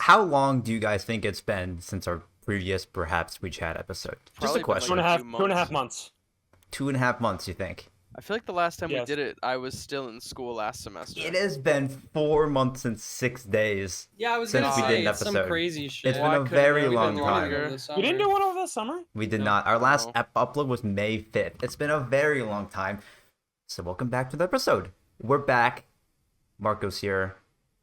how long do you guys think it's been since our previous Bruhaps We Chat episode? Just a Probably been, question. like, 2.5 months. 2.5 months, you think? I feel like the last time we Yes. did it, I was still in school last semester. It has been 4 months and 6 days. Yeah, I was Since gonna we say did an it's some episode. crazy shit. It's Why been a couldn't it very have long been time. longer? We didn't do one over the summer? We did No. not. Our last No. upload was May 5th. It's been a very long time. So welcome back to the episode. We're back. Marco's here.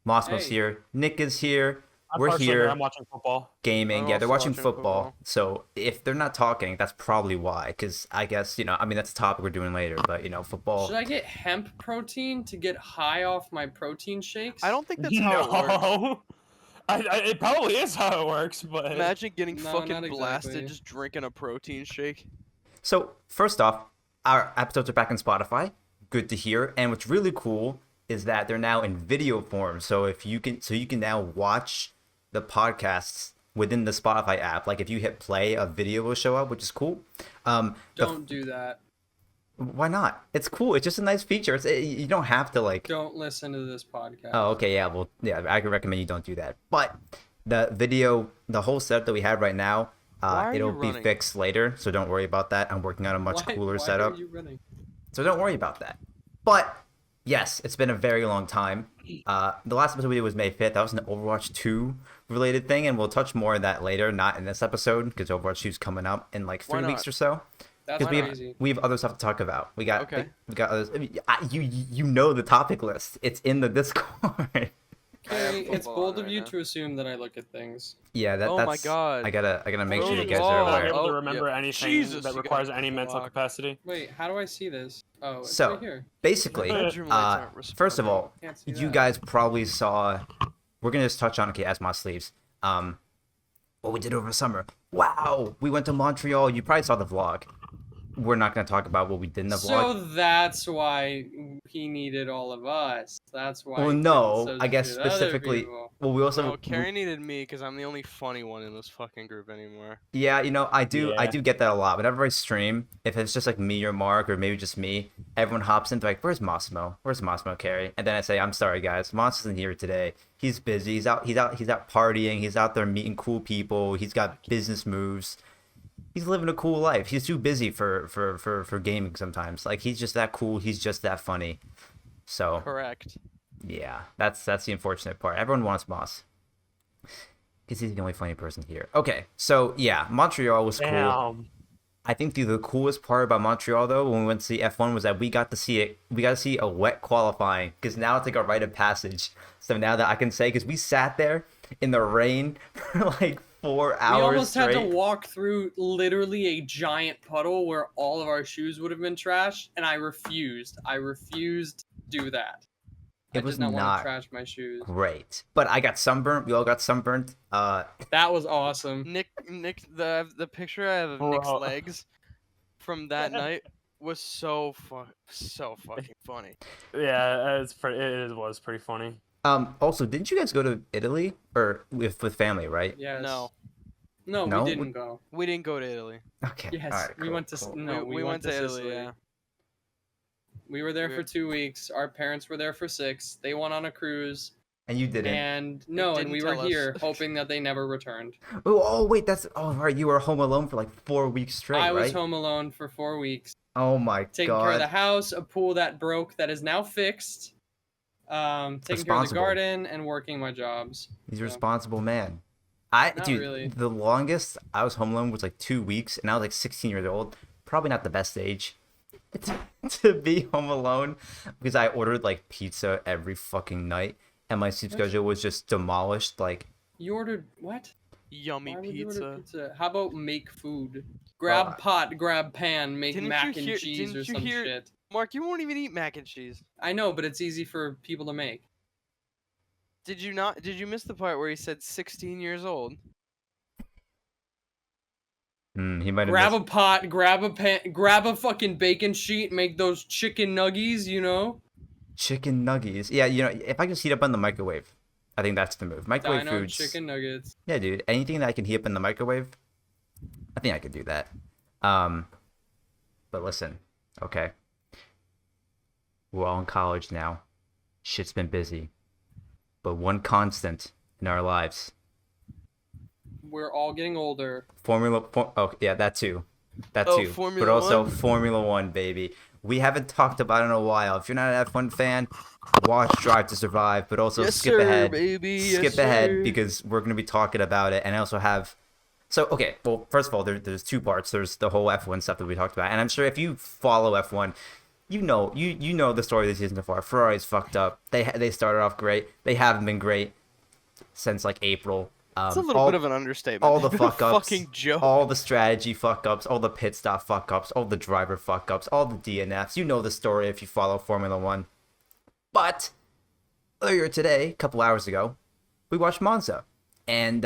Moscow's Hey. here. Nick is here. I'm We're partially here. I'm watching football. Gaming. I'm Yeah, they're also watching watching football. football. So if they're not talking, that's probably why. Because I guess, I mean, that's a topic we're doing later. But, football. Should I get hemp protein to get high off my protein shakes? I don't think that's how it works. No. It probably is how it works, but Imagine getting No, fucking not blasted exactly. just drinking a protein shake. So first off, our episodes are back on Spotify. Good to hear. And what's really cool is that they're now in video form. So you can now watch the podcasts within the Spotify app. Like if you hit play, a video will show up, which is cool. Don't do that. Why not? It's cool. It's just a nice feature. You don't have to like. Don't listen to this podcast. Oh, okay, yeah. Well, yeah. I could recommend you don't do that. But the video, the whole setup that we have right now, Why are it'll you be running? fixed later. So don't worry about that. I'm working on a much cooler why setup. Are you running? So don't worry about that. But yes, it's been a very long time. The last episode we did was May 5th. That was an Overwatch 2 related thing, and we'll touch more of that later, not in this episode, because Overwatch 2 is coming up in like Why 3 weeks not? or so. That's Because crazy. we have other stuff to talk about. We got Okay. others. I mean, you know the topic list. It's in the Discord. Okay, it's football bold on of right you now. to assume that I look at things. Yeah, Oh my that's. God. I gotta make sure you guys Oh, are not aware. able to Oh, remember yeah. anything Jesus, that you requires got any mental blocked. capacity. Wait, how do I see this? Oh, it's So, right here. Basically, My bedroom lights aren't first of responding. all, Can't see you that. guys probably saw. We're gonna just touch on as my sleeves. What we did over the summer. Wow, we went to Montreal. You probably saw the vlog. We're not gonna talk about what we did in the So vlog. that's why he needed all of us. That's why. Well, he no, couldn't I guess substitute other specifically. people. Well, we also. No, Cary needed me because I'm the only funny one in this fucking group anymore. Yeah, I do Yeah. get that a lot. Whenever I stream, if it's just like me or Mark or maybe just me, everyone hops in, they're like, "Where's Massimo? Where's Massimo, Cary?" And then I say, "I'm sorry, guys, Moss isn't here today. He's busy. He's out partying. He's out there meeting cool people. He's got business moves. He's living a cool life. He's too busy for gaming sometimes. Like he's just that cool. He's just that funny." So Correct. yeah, that's the unfortunate part. Everyone wants Moss. Because he's the only funny person here. Okay, so yeah, Montreal was cool. Damn. I think the coolest part about Montreal though, when we went to see F1, was that we got to see it. We got to see a wet qualifying because now it's like a rite of passage. So now that I can say, because we sat there in the rain for like 4 hours We almost straight. had to walk through literally a giant puddle where all of our shoes would have been trashed, and I refused. I refused to do that. It I was did not want not to trash my shoes. Great, but I got sunburnt. We all got sunburnt. That was awesome. Nick, the picture I have of Nick's Bro. legs from that night was so fucking funny. Yeah, it was pretty funny. Also, didn't you guys go to Italy or with family, right? Yes. No, No, No? we didn't go. we didn't go to Italy. Okay. Yes, all right, we cool, went to. cool. No, we went to Italy. Sicily. Yeah. We were there We for were- 2 weeks. Our parents were there for 6. They went on a cruise, And you didn't. and no, and didn't we were tell us. here hoping that they never returned. Oh wait, right. You were home alone for like 4 weeks straight, I was right? home alone for 4 weeks, Oh my taking god. care of the house, a pool that broke that is now fixed, taking care of the Responsible. garden, and working my jobs. He's a So, responsible man. Not Dude, really. the longest I was home alone was like 2 weeks, and I was like 16 years old. Probably not the best age to be home alone because I ordered like pizza every fucking night, and my sleep What? schedule was just demolished. Like, You ordered what? Yummy Why would you order pizza. pizza? How about make food? Grab Oh, pot, grab pan, make Didn't mac you and hear- cheese or didn't you some hear- shit. Mark, you won't even eat mac and cheese. I know, but it's easy for people to make. Did you not? Did you miss the part where he said 16 years old? he might have Grab missed. a pot, grab a pan, grab a fucking bacon sheet, make those chicken nuggies, you know? Chicken nuggies. Yeah, if I can heat up on the microwave, I think that's the move. Microwave Dino foods. chicken nuggets. Yeah, dude. Anything that I can heat up in the microwave, I think I could do that. But listen, okay. We're all in college now. Shit's been busy. But one constant in our lives we're all getting older. Oh yeah, that too. That Oh, too. Formula But also One? Formula One, baby. We haven't talked about it in a while. If you're not an F1 fan, watch Drive to Survive, but also Yes, skip sir, ahead. baby. Yes, Skip ahead sir. because we're going to be talking about it. And I also have. So, okay, well, first of all, there's two parts. There's the whole F1 stuff that we talked about. And I'm sure if you follow F1, you know the story of the season so far. Ferrari's fucked up. They started off great. They haven't been great since like April. It's a little bit of an understatement. All the They've been a fuck ups, fucking joke. all the strategy fuck ups, all the pit stop fuck ups, all the driver fuck ups, all the DNFs. You know the story if you follow Formula One. But earlier today, a couple hours ago, we watched Monza, and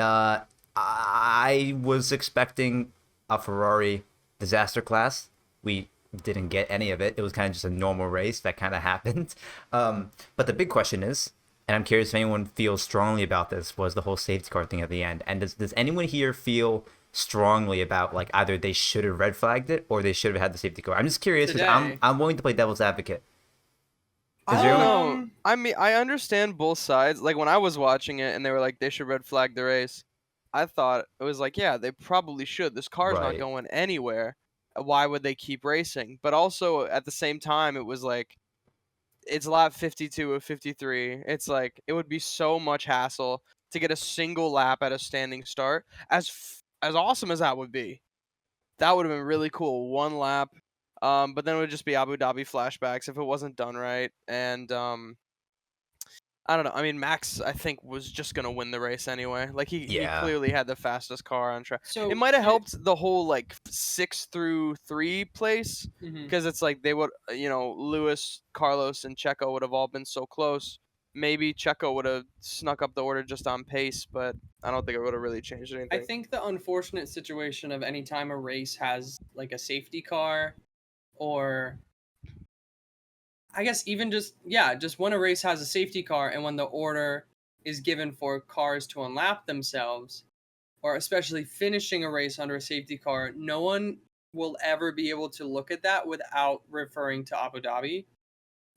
I was expecting a Ferrari disaster class. We didn't get any of it. It was kind of just a normal race that kind of happened. But the big question is, and I'm curious if anyone feels strongly about this, was the whole safety car thing at the end. And does anyone here feel strongly about like either they should have red flagged it or they should have had the safety car? I'm just curious because Today. I'm willing to play devil's advocate. Is I there don't anyone- know. I mean, I understand both sides. Like when I was watching it and they were like, they should red flag the race. I thought it was like, yeah, they probably should. This car's not Right. going anywhere. Why would they keep racing? But also at the same time, it was like, it's lap 52 of 53. It's like it would be so much hassle to get a single lap at a standing start. As awesome as that would be, that would have been really cool. One lap. But then it would just be Abu Dhabi flashbacks if it wasn't done right. And I don't know. I mean, Max, I think, was just gonna win the race anyway. Like he clearly had the fastest car on track. So It might have helped the whole like 6 through 3 place Mhm. because it's like they would, Lewis, Carlos, and Checo would have all been so close. Maybe Checo would have snuck up the order just on pace, but I don't think it would have really changed anything. I think the unfortunate situation of any time a race has like a safety car, or I guess even just when a race has a safety car and when the order is given for cars to unlap themselves, or especially finishing a race under a safety car, no one will ever be able to look at that without referring to Abu Dhabi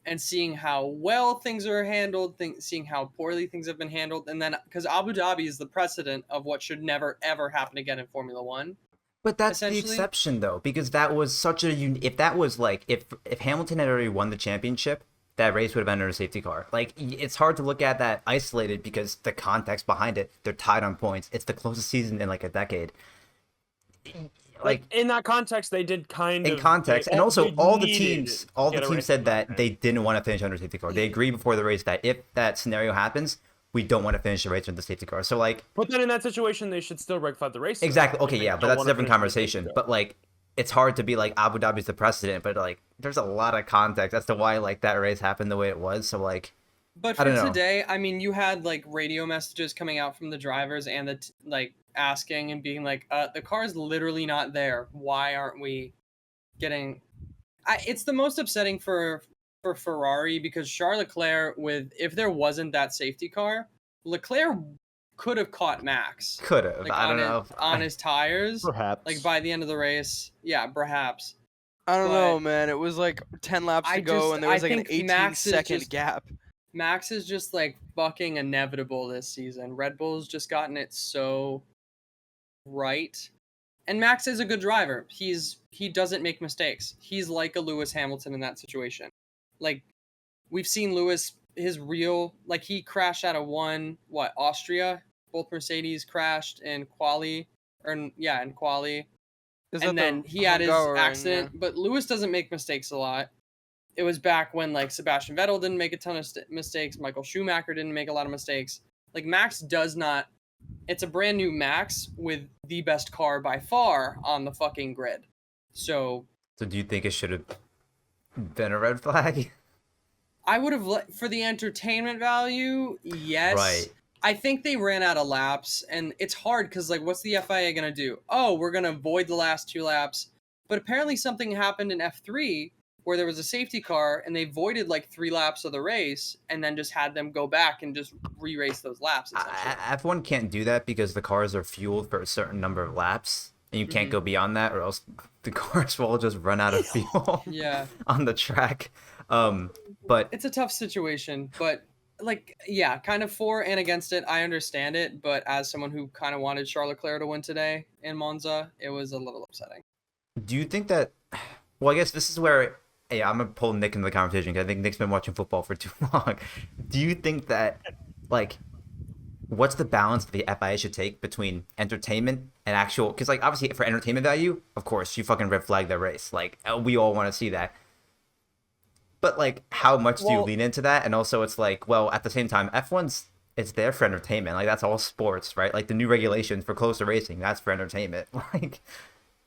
and seeing how well things are handled, seeing how poorly things have been handled, and then because Abu Dhabi is the precedent of what should never ever happen again in Formula One. But that's the essentially. exception, though, because that was such a if that was like if Hamilton had already won the championship, that race would have been under a safety car. Like it's hard to look at that isolated because the context behind it. They're tied on points. It's the closest season in like a decade. Like in that context, they did kind of in context, and also all the teams said that they they didn't want to finish under safety car. They agreed before the race that if that scenario happens, we don't want to finish the race under the safety car. So like, But then in that situation, they should still red flag the race. exactly. Okay, They yeah, but don't that's a wanna different finish the safety conversation. car. But like, it's hard to be like Abu Dhabi's the precedent, but like, there's a lot of context as to why like that race happened the way it was. So like, But I for don't know. today, I mean, you had like radio messages coming out from the drivers and like asking and being like, the car's literally not there. Why aren't we getting? It's the most upsetting for Ferrari because Charles Leclerc, if there wasn't that safety car, Leclerc could have caught Max. could have. Like I don't know. on his tires. Perhaps. Like by the end of the race, yeah, perhaps. I don't but know, man. It was like 10 laps to go, and there was like an think Max is 18-second just- gap. Max is just like fucking inevitable this season. Red Bull's just gotten it so right. And Max is a good driver. He doesn't make mistakes. He's like a Lewis Hamilton in that situation. Like we've seen Lewis he crashed out of Austria. Both Mercedes crashed in quali in quali. Is that And the then he had his Hungaroring, accident, but Lewis doesn't make mistakes a lot. It was back when like Sebastian Vettel didn't make a ton of mistakes. Michael Schumacher didn't make a lot of mistakes. Like Max does not. It's a brand new Max with the best car by far on the fucking grid. So So do you think it should have been a red flag? I would have for the entertainment value. Yes. Right. I think they ran out of laps, and it's hard because like, what's the FIA gonna do? Oh, we're gonna void the last 2 laps. But apparently something happened in F3 where there was a safety car, and they voided like 3 laps of the race, and then just had them go back and just re-race those laps. Essentially. F1 can't do that because the cars are fueled for a certain number of laps, and you can't go beyond that, or else the cars will just run out of fuel Yeah. on the track. But It's a tough situation, but like, yeah, kind of for and against it. I understand it, but as someone who kind of wanted Charles Leclerc to win today in Monza, it was a little upsetting. Do you think that? Well, I guess this is where. Yeah, I'm gonna pull Nick into the conversation because I think Nick's been watching football for too long. Do you think that, like, what's the balance that the FIA should take between entertainment and actual? Because, like, obviously for entertainment value, of course, you fucking red flag the race. Like, we all want to see that. But, like, how much do you Well- lean into that? And also, it's like, well, at the same time, F1's it's there for entertainment. Like, that's all sports, right? Like the new regulations for closer racing, that's for entertainment. Like,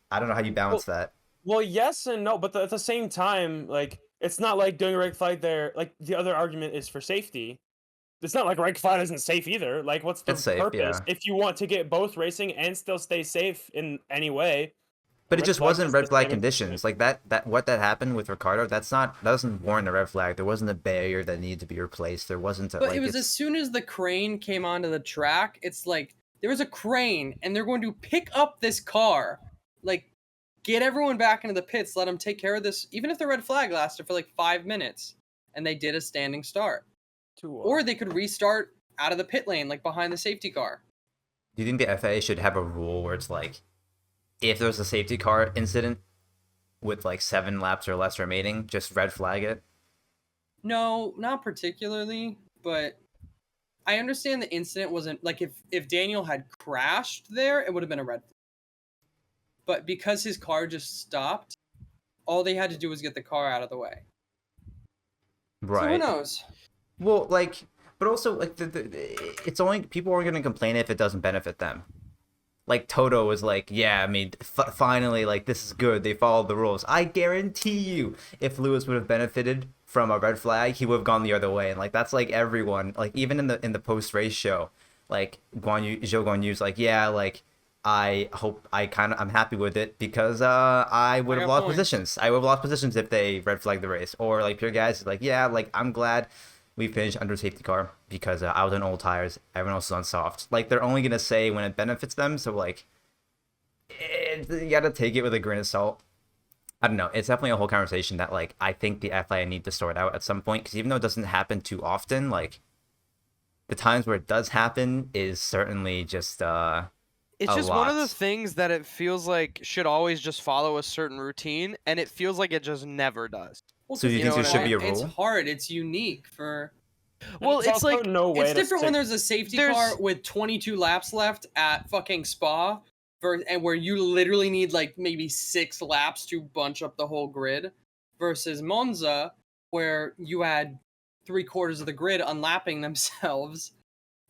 I don't know how you balance that. Well, yes and no, but at the same time, like it's not like doing a red flag there. Like the other argument is for safety. It's not like red flag isn't safe either. Like, what's the It's safe, purpose? yeah. If you want to get both racing and still stay safe in any way, But it red just flag wasn't is red the flag same conditions. Like that happened with Ricardo, that doesn't warrant a red flag. There wasn't a barrier that needed to be replaced. There wasn't a But like it was as soon as the crane came onto the track, it's like there was a crane and they're going to pick up this car. Like, get everyone back into the pits, let them take care of this, even if the red flag lasted for like 5 minutes. And they did a standing start. Or they could restart out of the pit lane, like behind the safety car. Do you think the FAA should have a rule where it's like, if there's a safety car incident with like 7 laps or less remaining, just red flag it? No, not particularly, but I understand the incident wasn't like if Daniel had crashed there, it would have been a red flag. But because his car just stopped, all they had to do was get the car out of the way. So who Right. knows? Well, like, but also like it's only people are gonna complain if it doesn't benefit them. Like Toto was like, yeah, I mean, finally, like this is good. They followed the rules. I guarantee you, if Lewis would have benefited from a red flag, he would have gone the other way. And like that's like everyone, like even in the post race show, like Zhou Guan Yu's like, yeah, like I'm happy with it because I would have got lost points. positions. I would have lost positions if they red flagged the race. Or like Pure Guys is like, yeah, like I'm glad we finished under safety car because I was on old tires. Everyone else is on soft. Like they're only gonna say when it benefits them. So like, you gotta take it with a grain of salt. I don't know. It's definitely a whole conversation that like I think the FIA need to sort out at some point because even though it doesn't happen too often, like the times where it does happen is certainly just It's a just one of the lot. things that it feels like should always just follow a certain routine, and it feels like it just never does. Well, So do you think it's there should be a It's rule? hard. It's unique for. Well, There's it's also like no way It's to different when stick- there's a safety there's- car with 22 laps left at fucking Spa, and where you literally need like maybe 6 laps to bunch up the whole grid, versus Monza, where you had 3/4 of the grid unlapping themselves,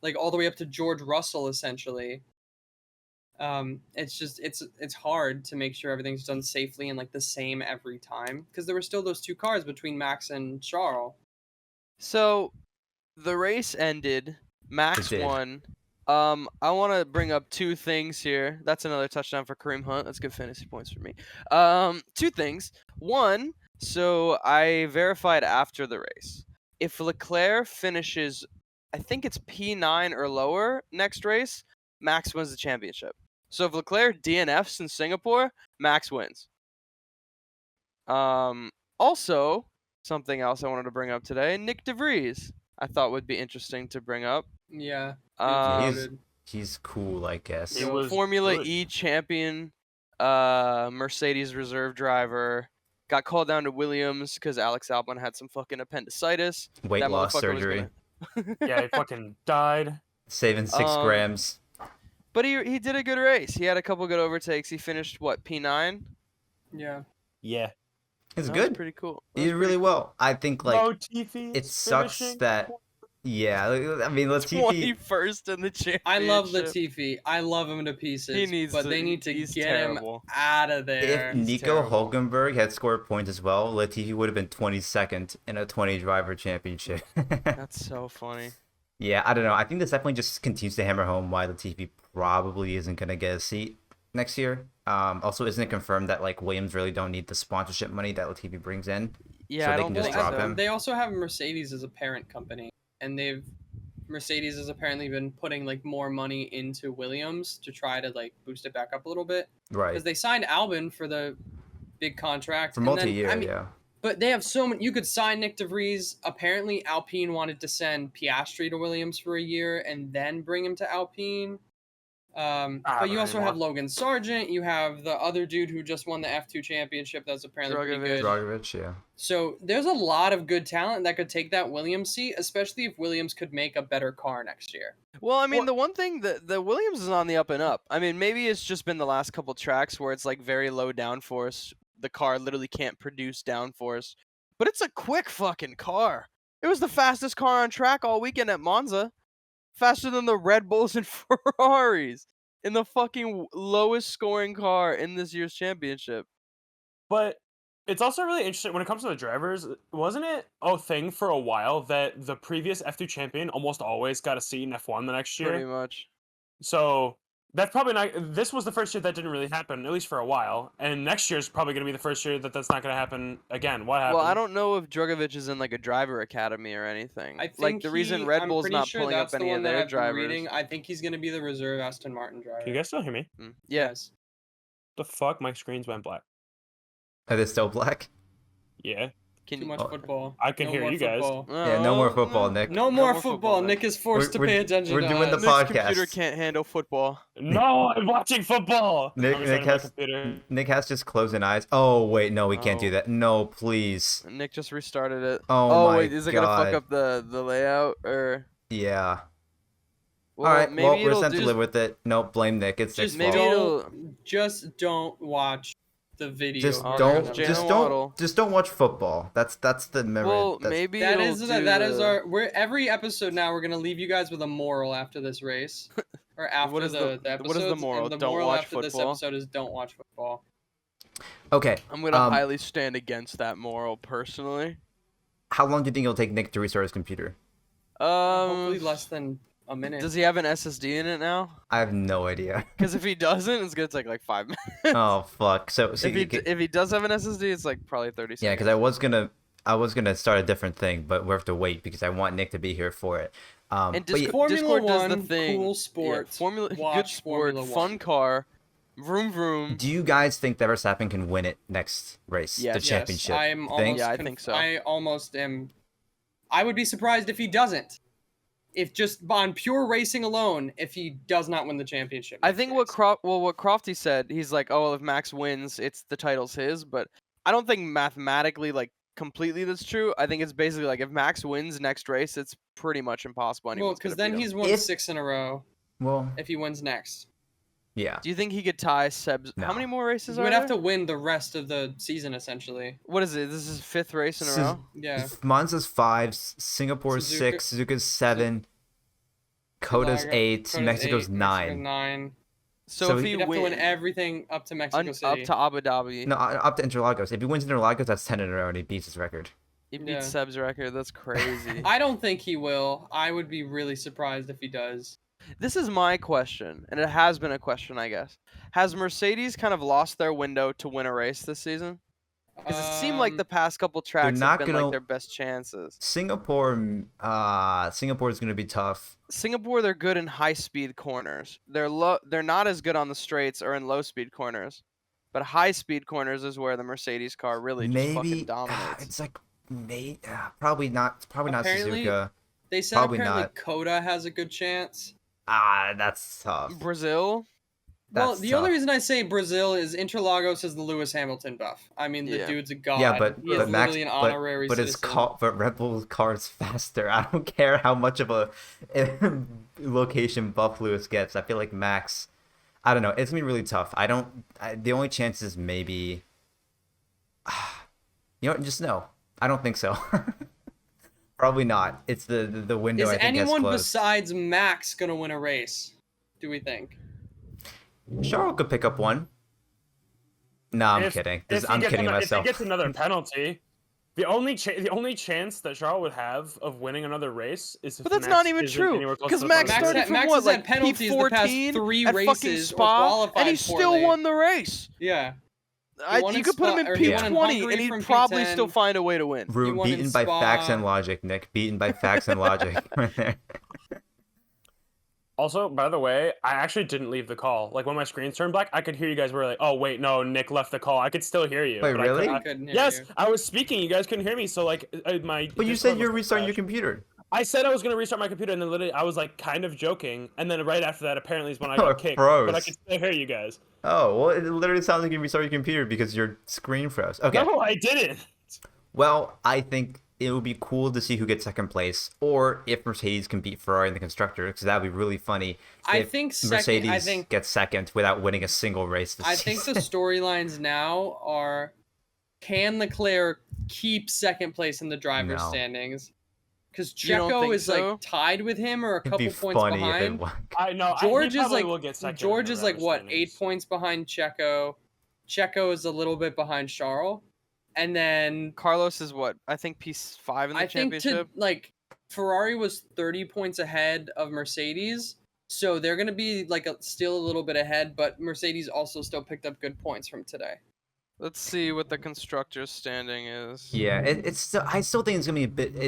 like all the way up to George Russell essentially. It's just it's hard to make sure everything's done safely and like the same every time because there were still those 2 cars between Max and Charles. So the race ended. Max did. won. I want to bring up 2 things here. That's another touchdown for Kareem Hunt. That's good fantasy points for me. 2 things. One, so I verified after the race. If Leclerc finishes, I think it's P9 or lower next race, Max wins the championship. So if Leclerc DNFs in Singapore, Max wins. Also, something else I wanted to bring up today, Nick DeVries. I thought would be interesting to bring up. Yeah. He's cool, I guess. It was Formula good. E champion, Mercedes reserve driver, got called down to Williams because Alex Albon had some fucking appendicitis. Weight That loss motherfucker was surgery, Yeah, he fucking died. saving 6 Um, grams. But he did a good race. He had a couple good overtakes. He finished what, P9? Yeah. Yeah. It's That was good. pretty cool. He did really well. I think like Latifi it is sucks finishing that. Yeah, I mean Latifi. 21st in the championship. I love Latifi. I love him to pieces. He needs but to- they need to he's get terrible. him out of there. If He's Nico terrible. Hulkenberg had scored points as well, Latifi would have been 22nd in a 20 driver championship. That's so funny. Yeah, I don't know. I think this definitely just continues to hammer home why Latifi probably isn't gonna get a seat next year. Also, isn't it confirmed that like Williams really don't need the sponsorship money that Latifi brings in? Yeah, So I they don't can just think drop so. him. They also have Mercedes as a parent company, and Mercedes has apparently been putting like more money into Williams to try to like boost it back up a little bit Right. because they signed Albon for the big contract For and then, multi-year, I mean, yeah. But they have so many. You could sign Nick DeVries. Apparently, Alpine wanted to send Piastri to Williams for a year and then bring him to Alpine. But you also have Logan Sargent. You have the other dude who just won the F2 championship. That's apparently pretty good. Dragovic, yeah. So there's a lot of good talent that could take that Williams seat, especially if Williams could make a better car next year. Well, I mean, the one thing that the Williams is on the up and up. I mean, maybe it's just been the last couple tracks where it's like very low downforce. The car literally can't produce downforce, but it's a quick fucking car. It was the fastest car on track all weekend at Monza, faster than the Red Bulls and Ferraris in the fucking lowest scoring car in this year's championship. But it's also really interesting when it comes to the drivers. Wasn't it a thing for a while that the previous F2 champion almost always got a seat in F1 the next year? Pretty much. So that's probably not. This was the first year that didn't really happen, at least for a while. And next year's probably going to be the first year that that's not going to happen again. What happened? Well, I don't know if Dragovic is in like a driver academy or anything. I think like the reason Red I'm Bull's pretty not sure pulling up that's the any one of that their I've been drivers. reading. I think he's going to be the reserve Aston Martin driver. Can you guys still hear me? Yes. The fuck? My screens went black. Are they still black? Yeah. Can Too you? much Oh. football. I can No hear more you guys. football. Yeah, no more football, Nick. No more football. Nick is forced to We're- pay attention we're to doing the us. Nick's podcast. computer can't handle football. No, I'm watching football. Nick, I'm Nick starting my has computer. Nick has just closing eyes. Oh wait, no, we can't do Oh. that. No, please. Nick just restarted it. Oh my wait, is it gonna fuck God. up the layout or? Yeah. Well, All right. maybe Well, we're it'll sent to do- live with it. Nope. Blame Nick. It's Nick's Just maybe fault. just don't watch the video. Just Oh, don't. there's Just Jalen don't. Waddle. Just don't watch football. That's the memory. Well, that's, maybe That it'll is do that is the- our. We're every episode now. We're gonna leave you guys with a moral after this race, or after What is the the- episodes. what is the moral? And the Don't moral watch after this football? episode is don't watch football. Okay. I'm gonna um, highly stand against that moral personally. How long do you think it'll take Nick to restart his computer? Hopefully less than a minute. Does he have an SSD in it now? I have no idea. Because if he doesn't, it's gonna take like 5 minutes. Oh fuck. So if he does have an SSD, it's like probably 30 seconds. yeah, because I was gonna start a different thing, but we have to wait because I want Nick to be here for it. And but Discord, yeah, Formula Discord does the One, thing. cool Yeah, sport. Formula, good Watch sport, Formula fun One. car, vroom vroom. do you guys think that Verstappen can win it next race, Yes. the Yes, championship? I am Think? almost. Yeah, I think so. I almost am. I would be surprised if he doesn't. If just on pure racing alone, if he does not win the championship. I next think race. what Crofty said, he's like, oh, well, if Max wins, it's the title's his. But I don't think mathematically, like completely, that's true. I think it's basically like if Max wins next race, it's pretty much impossible. Well, Anyone's because gonna then beat him. he's won If- 6 in a row. Well, If he wins next, yeah. Do you think he could tie Seb's? No. How many more races he are would there? have to win the rest of the season essentially. What is it? This is his 5th race in a This is- row. Yeah. Monza's 5, Singapore's Suzuka- 6, Suzuka's 7, Coda's Suzuka- 8, Coda's Mexico's 8, 9. 9. So, So if he- he He'd have to win wins everything up to Mexico City. up to Abu Dhabi, No, up to Interlagos. If he wins Interlagos, that's 10 in a row and he beats his record. he beats Yeah. Seb's record. That's crazy. I don't think he will. I would be really surprised if he does. This is my question, and it has been a question, I guess. Has Mercedes kind of lost their window to win a race this season? Because it seemed like the past couple tracks not have been gonna- like their best chances. Singapore is going to be tough. Singapore, they're good in high-speed corners. They're not as good on the straights or in low-speed corners. But high-speed corners is where the Mercedes car really just fucking Maybe dominates. it's like probably not Apparently- Suzuka. They said Probably apparently not. Coda has a good chance. That's tough. Brazil, Well, That's the tough. only reason I say Brazil is Interlagos is the Lewis Hamilton buff. I mean, the Yeah. dude's a god. Yeah, but he is but Max, literally an honorary but his citizen. but Red Bull's car is faster. I don't care how much of a location buff Lewis gets. I feel like Max. I don't know. It's gonna be really tough. The only chance is maybe. You know what? Just no. I don't think so. Probably not. It's the window. Is I think anyone has closed. besides Max gonna win a race? Do we think? Charles could pick up one. No, I'm If- kidding. If he I'm gets kidding ano- myself. If he gets another penalty, the only chance that Charles would have of winning another race is if but that's Max not even isn't true. anywhere close Because to the Max front of the started grid. from Max what, has had like penalties the past P14 3 at fucking races or Spa, qualified and he still poorly. won the race. Yeah. won You in could put him Spa- in or he won in P20, Hungary and he'd from probably P10. still find a way to win. Room won in beaten by facts Spa. and logic, Nick. Beaten by facts and logic. Right there. Also, by the way, I actually didn't leave the call. Like when my screen turned black, I could hear you guys were like, "Oh wait, no, Nick left the call." I could still hear you. Wait, but really? I couldn't hear Yes, you. I was speaking. You guys couldn't hear me, so like my. But you Discord said you're must have restarting your crashed. computer. I said I was gonna restart my computer, and then literally I was like kind of joking, and then right after that, apparently is when I Oh, got it kicked. But I froze. could still hear you guys. Oh, well, it literally sounds like you restarted your computer because your screen froze. Okay. No, I didn't. Well, I think it would be cool to see who gets second place, or if Mercedes can beat Ferrari in the constructor, because that would be really funny. I if think Mercedes gets second without winning a single race this I think the season. storylines now are: can Leclerc keep second place in the driver's No. standings? Because You don't Checo think is so? like tied with him or a It'd couple be points funny if it behind. won. I know. George he is probably like will get second George in is the like driver's what, standings. 8 points behind Checo. Checo is a little bit behind Charles, and then Carlos is what? I think P5 in the I think championship. Ferrari was 30 points ahead of Mercedes, so they're gonna be like still a little bit ahead, but Mercedes also still picked up good points from today. Let's see what the constructor's standing is. Yeah, it's still, I still think it's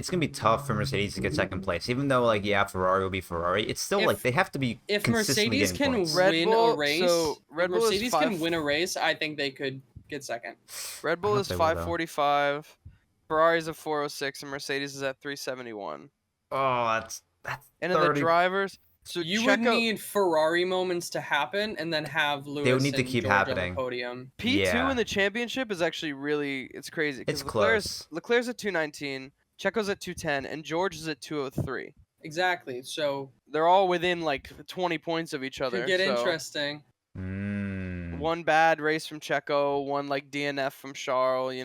gonna be tough for Mercedes to get second place, even though like yeah, Ferrari will be Ferrari. It's still If- like they have to be If consistently Mercedes getting can points. Red win Bull- a race, so if Red Bull is Mercedes can 5 win a race, I think they could get second. Red Bull hope is they will, though. 545, Ferrari's at 406, and Mercedes is at 371. Oh, that's And in 30. the drivers, so You Checo, would need Ferrari moments to happen, and then have Lewis would need to and keep George on happening. the podium. P2 Yeah. in the championship is actually it's crazy. 'Cause It's close. Leclerc's at 219, Checo's at 210, and George is at 203. Exactly. So They're all within like 20 points of each other. could get so interesting. One bad race from Checo, one like DNF from Charles,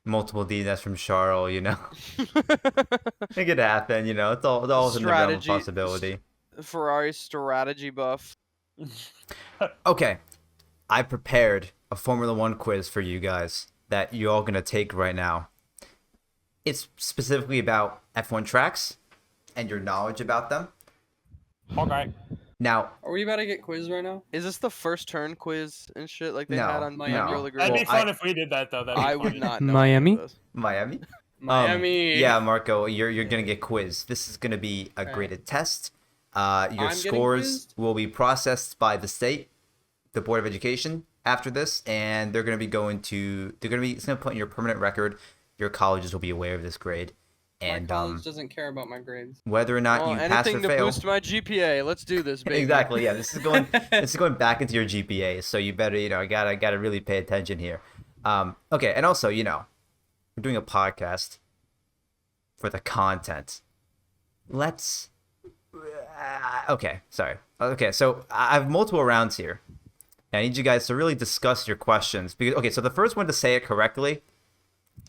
Multiple DNS from Charles, you know. It could happen, you know. It's all in the realm of Strategy- possibility. Ferrari's strategy buff. Okay, I prepared a Formula One quiz for you guys that you're all gonna take right now. It's specifically about F1 tracks and your knowledge about them. Okay. Now, Are we about to get quizzed right now? Is this the first turn quiz and shit like they No, had on Miami. Miami? no. That'd be Well, fun if we did that though. That'd be I would funny. not know. Miami? any of this. Miami. Miami. Yeah, Marco, you're gonna get quizzed. This is gonna be a Okay. graded test. Your I'm getting scores quizzed? will be processed by the state, the Board of Education, after this, and they're gonna be it's gonna put in your permanent record. Your colleges will be aware of this grade, and my college doesn't care about my grades. whether or not Well, you pass or anything to fail. boost my GPA. Let's do this, baby. Exactly. Yeah, this is going back into your GPA, so you better gotta really pay attention here. Okay, and also we're doing a podcast for the content. Let's. Okay, sorry. Okay, so I have multiple rounds here. I need you guys to really discuss your questions because so the first one to say it correctly,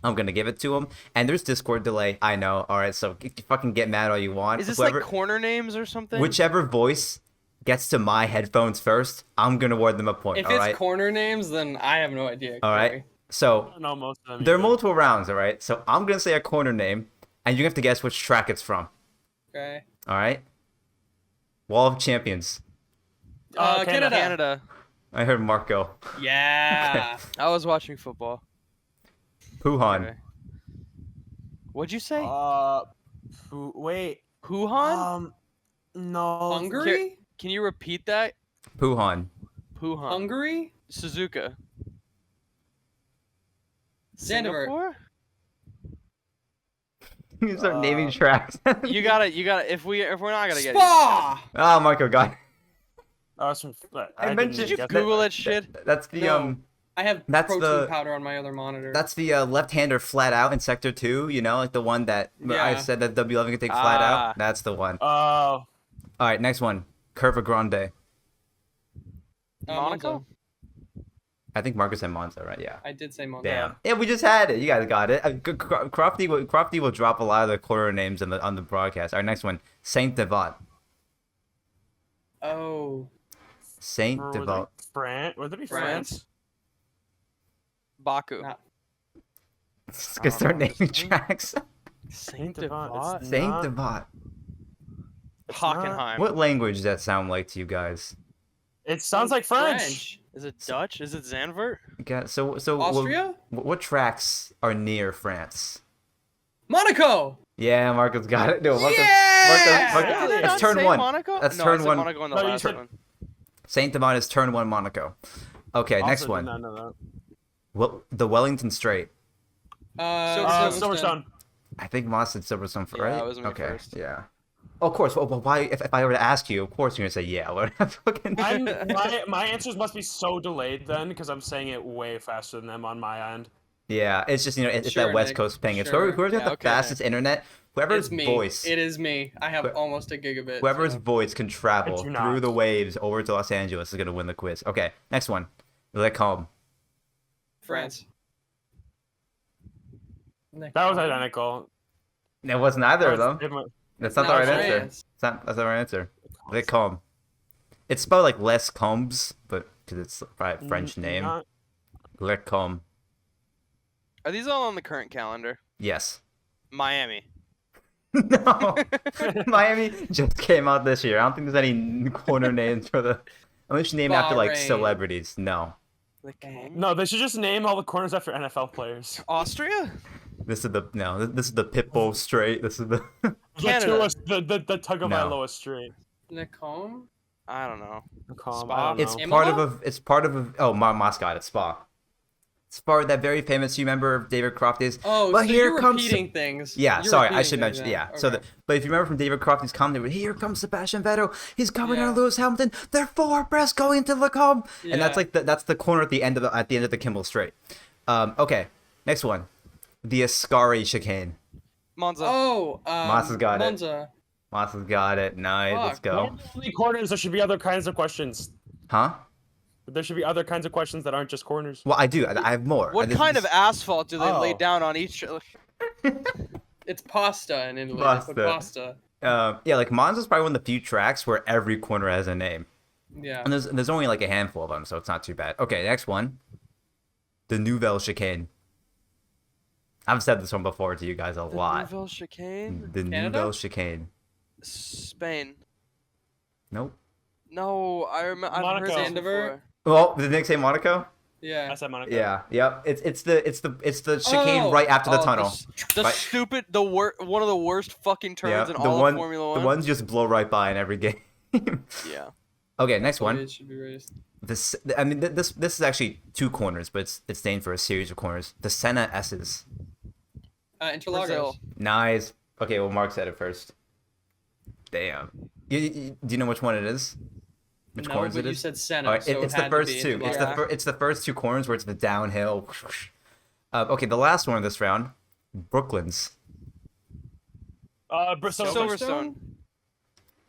I'm gonna give it to him. And there's Discord delay. I know. All right, so fucking get mad all you want. Is this Whoever- like corner names or something? Whichever voice gets to my headphones first, I'm gonna award them a point. If all it's right. corner names, then I have no idea. All right. Corey. So No, most of them. there are either. multiple rounds. All right. So I'm gonna say a corner name, and you have to guess which track it's from. Okay. All right. Wall of Champions. Canada. Canada. I heard Marco. Yeah. I was watching football. Wuhan. Okay. What'd you say? Wait. Wuhan? No. Hungary? Can you repeat that? Wuhan. Wuhan. Hungary? Suzuka. Zandvoort. Singapore? You start naming tracks. You gotta. If we're not gonna get it. Spa! Ah, Marco got. Oh, it's from, I mentioned- Did you guess Google that. that shit? That's the No. I have That's protein the- powder on my other monitor. That's the left-hander flat out in sector 2. You know, like the one that I Yeah. said that W11 could take flat Ah. out. That's the one. Oh. All right, next one. Curva Grande. Monaco? Monza. I think Marcus and Monza, right? Yeah. I did say Monza. Damn. Yeah, we just had it. You guys got it. Crofty will drop a lot of the corner names on the broadcast. All right, next one. Saint Devote. Oh. Saint Or Devote. Would it be France? France? Baku. Not- Just gonna start naming tracks. Saint Devote, Devote. it's Saint not- Devote. Hockenheim. What language does that sound like to you guys? It sounds like French. Is it Dutch? Is it Zandvoort? So Austria? what tracks are near France? Monaco! Yeah, Marco's got it. No, Marco's, Yeah! Marco's, Did I it's not turn say one. Monaco? That's no, turn I said one. Monaco in the No, you last said- one. Saint Domingue is turn one Monaco. Okay, next Also one. did not know that. Well, the Wellington Strait. Silverstone. I think Moss said Silverstone for Yeah, right. it was me okay, first. yeah. Oh, of course. Well, why? If I were to ask you, of course you're gonna say yeah. What? Fucking. My answers must be so delayed then, because I'm saying it way faster than them on my end. Yeah, it's just it's Sure, that West Nick, Coast ping. It's sure. whoever's got Yeah, the okay, fastest internet, whoever's It's me. voice, It is me. I have Wh- almost a gigabit. whoever's so. voice can travel do through not. the waves over to Los Angeles is gonna win the quiz. Okay, next one. Let calm. France. That was identical. It wasn't either of That them. was- That's not No, the right France. answer. That's not the right answer. Les Combes. It's spelled like Les Combes, but because it's probably a French name. not- Les Combes. Are these all on the current calendar? Yes. Miami. No. Miami just came out this year. I don't think there's any corner names for the. Unless you name after like Bahrain. celebrities. No. No, they should just name all the corners after NFL players. Austria? This is the no. This is the Pitbull Strait. This is the. Canada. The Tagovailoa No. Strait. Lacombe? I don't know. Calm, Spa. I don't It's know. part of Imola? a. It's part of a. Oh, Moscow. It's Spa. It's part of that very famous. You remember David Croft is. Oh, But so here you're comes. repeating things. Yeah, You're sorry, I repeating should things mention. then. Yeah, so Okay. but if you remember from David Crofty's comment, here comes Sebastian Vettel. He's coming out of Yeah. Lewis Hamilton. They're 4 abreast going to Lacombe, and that's Yeah. like that's the corner at the end of the Kimball Strait. Okay, next one, the Ascari chicane. Monza. Oh, Moss has got it. Monza. Moss has got it. Nice, let's Fuck. go. Only corners, there should be other kinds of questions. Huh? There should be other kinds of questions that aren't just corners. Well, I do. I have more. What This kind is- of asphalt do they lay Oh. down on each? It's pasta in Italy. They put Pasta. pasta. Yeah, like Monza's probably one of the few tracks where every corner has a name, Yeah. and there's only like a handful of them, so it's not too bad. Okay, next one, the Nouvelle chicane. I've said this one before to you guys a The lot. Nouvelle chicane. The Canada? Nouvelle chicane. Spain. Nope. No, I remember. I've heard Monaco. this Sandover? before. Well, did Nick say Monaco? Yeah. I said Monaco. Yeah. Yep. It's the chicane Oh, right after the Oh, tunnel. The Right. stupid, one of the worst fucking turns Yeah. in The all one of Formula the One. ones just blow right by in every game. Yeah. Okay, next Maybe one. It should be raised. This I mean this is actually 2 corners, but it's named for a series of corners. The Senna S's. Interlagos. Brazil. Nice. Okay, well Mark said it first. Damn. Do you know which one it is? Which No, corners but it you is? said Senna, All right, so it's it the had to first be two. It's the Interlagos. it's the first 2 corners where it's the downhill. Okay, the last one of this round, Brooklyn's. Silverstone.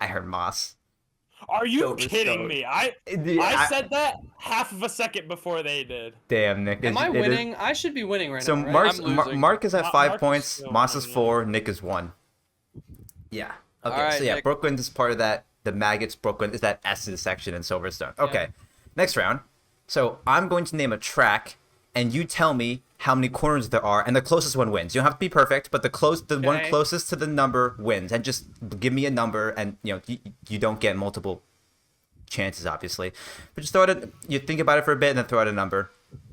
I heard Moss. Are you Silverstone. kidding me? I said that half of a second before they did. Damn, Nick. Am I it is- winning? I should be winning right So now, right? Mark's, I'm losing. Mark is at 5 Mark is points. still Moss is winning, 4. Nick is 1. Yeah. Okay. All right, so yeah, Nick. Brooklyn's is part of that. The Maggots Brooklyn is that S's section in Silverstone. Okay. Next round. So I'm going to name a track, and you tell me how many corners there are, and the closest one wins. You don't have to be perfect, but the one Okay. closest to the number wins. And just give me a number, and you don't get multiple chances, obviously. But just throw it. You think about it for a bit, and then throw out a number,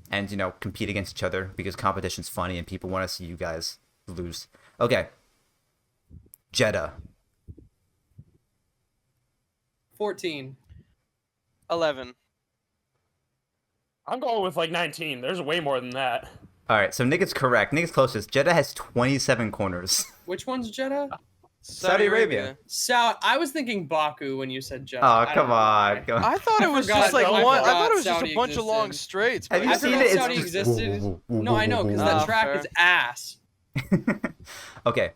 and compete against each other because competition's funny, and people want to see you guys lose. Okay. Jeddah. 14. 11. I'm going with like 19. There's way more than that. All right, so Nick is correct. Nick is closest. Jeddah has 27 corners. Which one's Jeddah? Saudi Arabia. I was thinking Baku when you said Jeddah. Oh, I don't come know on. why. Come on. I thought it was forgot- just like I one. I forgot thought it was just Saudi a bunch of long existed. straights. Have but you I I seen forgot it? It's Saudi just- existed. No, I know, because Oh, that track fair. is ass. Okay.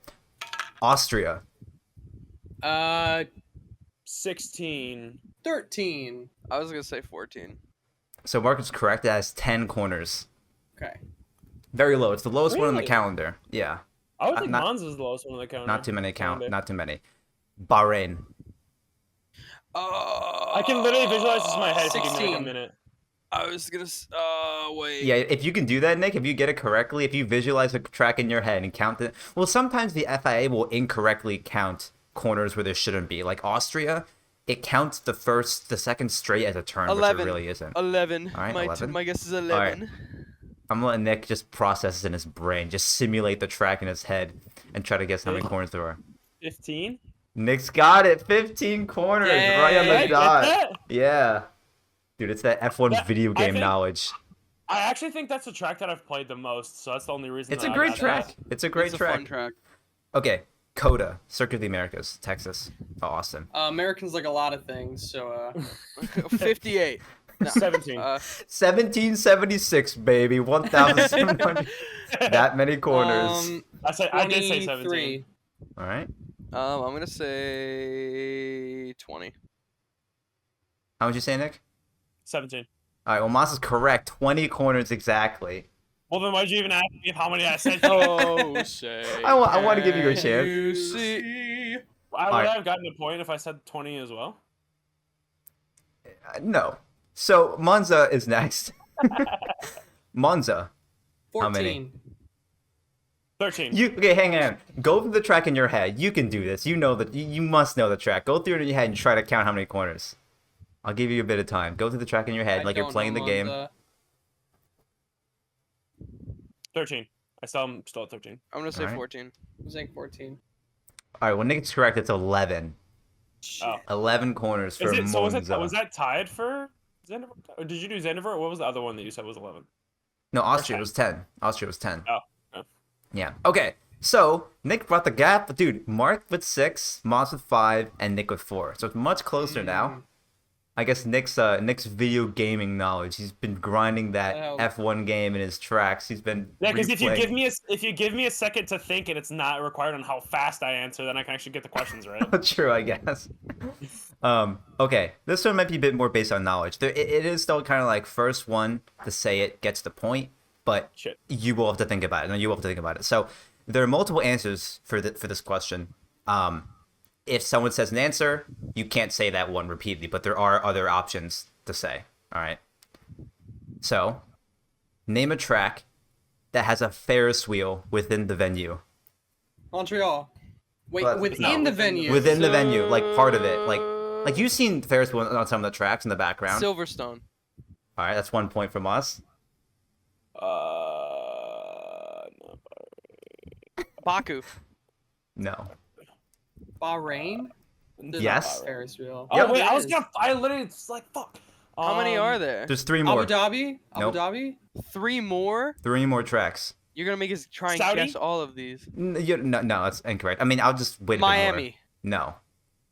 Austria. 16. 13. I was gonna say 14. So Mark is correct. It has 10 corners. Okay. Very low. It's the lowest one on the Really? calendar. Yeah. I would think not- Monza's the lowest one on the counter. Not too many Calendar. Not too many. Bahrain. I can literally visualize this in my head if you give me like a 16. minute. I was gonna. Wait. Yeah, if you can do that, Nick, if you get it correctly, if you visualize a track in your head and count it. Well, sometimes the FIA will incorrectly count corners where there shouldn't be. Like Austria, it counts the second straight as a turn, 11. which it really isn't. 11. All right, my 11. my guess is right. 11. I'm letting Nick just process it in his brain, just simulate the track in his head. and try to guess how many corners there are. 15. Nick's got it. 15 corners, right on the Dang. dot. Yeah. Dude, it's that F1 That- video I game think- knowledge. I actually think that's the track that I've played the most, so that's the only reason. It's that a I great got track. that. It's a great It's a track. fun track. Okay, COTA, Circuit of the Americas, Texas. Oh, Austin. Americans like a lot of things, so 58. No. 17. 1776, baby. 1,700. That many corners. I did say 17. 23. All right. I'm gonna say 20. How would you say, Nick? 17. All right, well, Moss is correct. 20 corners exactly. Well, then why'd you even ask me how many I said? Oh, say. I want to give you a can chance. you see? I would Alright. have gotten a point if I said 20 as well. No. So, Monza is next. Monza. 14. How many? 13. Okay, hang on. Go through the track in your head. You can do this. You know that. You must know the track. Go through it in your head and try to count how many corners. I'll give you a bit of time. Go through the track in your head I like you're don't playing the know game. Monza. 13. I'm still at 13. I'm gonna say Alright. 14. I'm saying 14. All right, well, Nick is correct. It's 11. Oh. 11 corners for Is it, so Monza. was that tied for Zandvoort? Or did you do Zandvoort? Or what was the other one that you said was 11? No, Austria was 10. Austria was 10. Oh. Oh. Yeah. Okay. So Nick brought the gap, but dude, Mark with 6, Moss with 5, and Nick with 4. So it's much closer now. I guess Nick's video gaming knowledge. He's been grinding that Wow. F1 game in his tracks. He's been Yeah, because if you replaying- give me a second to think and it's not required on how fast I answer, then I can actually get the questions right. True, I guess. Okay, this one might be a bit more based on knowledge. It is still kind of like first one to say it gets the point, but Shit. you will have to think about it. No, you will have to think about it. So there are multiple answers for this question. If someone says an answer, you can't say that one repeatedly, but there are other options to say. All right. So, name a track that has a Ferris wheel within the venue. Montreal. Wait, But- within No, the venue. Within the venue, like part of it, like you've seen Ferris wheel on some of the tracks in the background. Silverstone. All right, that's 1 point from us. No. Baku. No. Bahrain? There's Yes. not Ferris wheel. Oh Yep. wait, there I was is. gonna. I literally it's like fuck. How many are there? There's 3 more. Abu Dhabi? Nope. Abu Dhabi? 3 more? 3 more tracks. You're gonna make us try and Saudi? guess all of these. No, that's incorrect. I mean, I'll just wait. A bit more. Miami. No.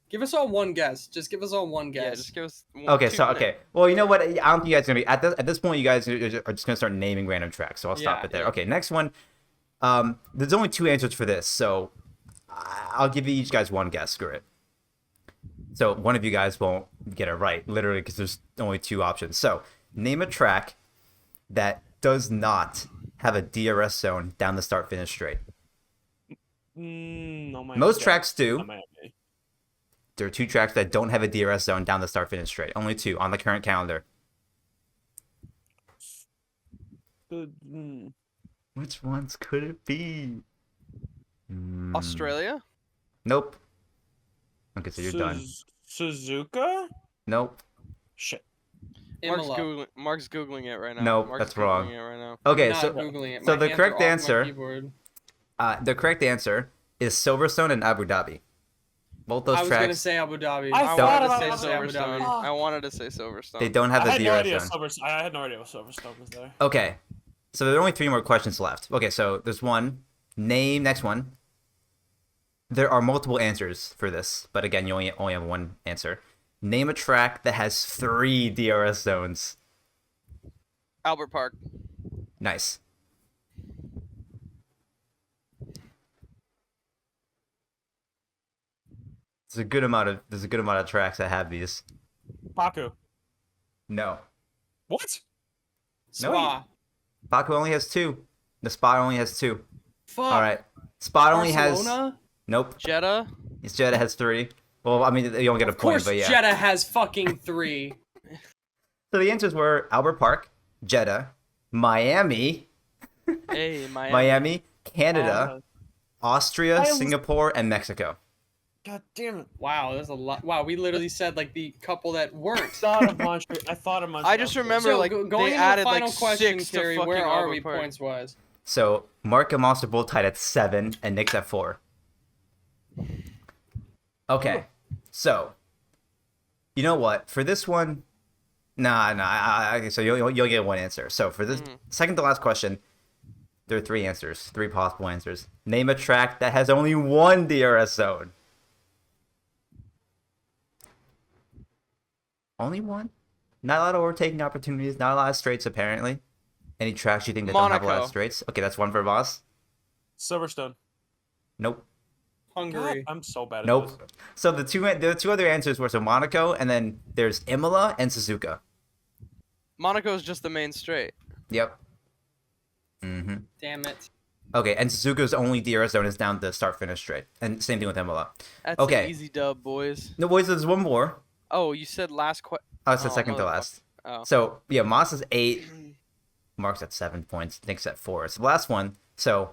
Give us all one guess. Just give us all one guess. Yeah, just give us. Okay, 2 so minutes. okay. Well, you know what? I don't think you guys are gonna be at this point. You guys are just gonna start naming random tracks. So I'll stop Yeah, it there. yeah. Okay, next one. There's only 2 answers for this, so I'll give you each guys one guess. Screw it. So one of you guys won't get it right, literally, because there's only 2 options. So name a track that does not have a DRS zone down the start finish straight. No, Miami. Most tracks do. Not Miami. There are 2 tracks that don't have a DRS zone down the start finish straight. Only 2 on the current calendar. Which ones could it be? Australia. Nope. Okay, so you're done. Suzuka? Nope. Shit. Imola. Mark's googling it right now. Nope, Mark's that's wrong. Googling it right now. Okay, Not so Googling it. so My the hands correct are off my answer- keyboard. the correct answer is Silverstone and Abu Dhabi. Both those I was gonna tracks, say Abu Dhabi. I I thought wanted about to Abu say Dhabi. Silverstone. Fuck. I wanted to say Silverstone. they don't have I the had no idea DRS zone. I had no idea what Silverstone was there. Okay, so there are only 3 more questions left. Okay, so there's one. Name next one. There are multiple answers for this, but again, you only have one answer. Name a track that has 3 DRS zones. Albert Park. Nice. There's a good amount of tracks that have these. Baku. No. What? No, Spa. Baku only has 2. The Spot only has 2. Fuck. All right. Spot only has. Barcelona? Nope. Jeddah. Jeddah has 3. Well, I mean, you don't get a Of point, course, but yeah. Jeddah has fucking 3. So the answers were Albert Park, Jeddah, Miami, Hey, Miami. Miami, Canada, Austria, I was- Singapore, and Mexico. God damn it. Wow, there's a lot. Wow, we literally said like the couple that weren't. I thought of Montreal. I just remember So, like going they into added the final like question, 6 Cary, to fucking where are Albert we Park. points-wise? So Mark and Monster both tied at 7, and Nick's at 4. Okay, so you know what? For this one, so you'll get one answer. So for this second to last question, there are 3 answers, 3 possible answers. Name a track that has only 1 DRS zone. Only 1? Not a lot of overtaking opportunities, not a lot of straights apparently. Any tracks you think that don't have a lot of Monaco. straights? Okay, that's 1 for Boss. Silverstone. Nope. Hungary. I'm so bad at Nope. this. So the two other answers were so Monaco, and then there's Imola and Suzuka. Monaco is just the main straight. Yep. Mm-hmm. Damn it. Okay, and Suzuka's only DRS zone is down the start-finish straight, and same thing with Imola. That's Okay. an easy dub, boys. No, boys, there's one more. Oh, you said last question. Oh, it's the second to last. Oh. So yeah, Moss is 8. Mark's at 7 points. Nick's at 4. So the last one. So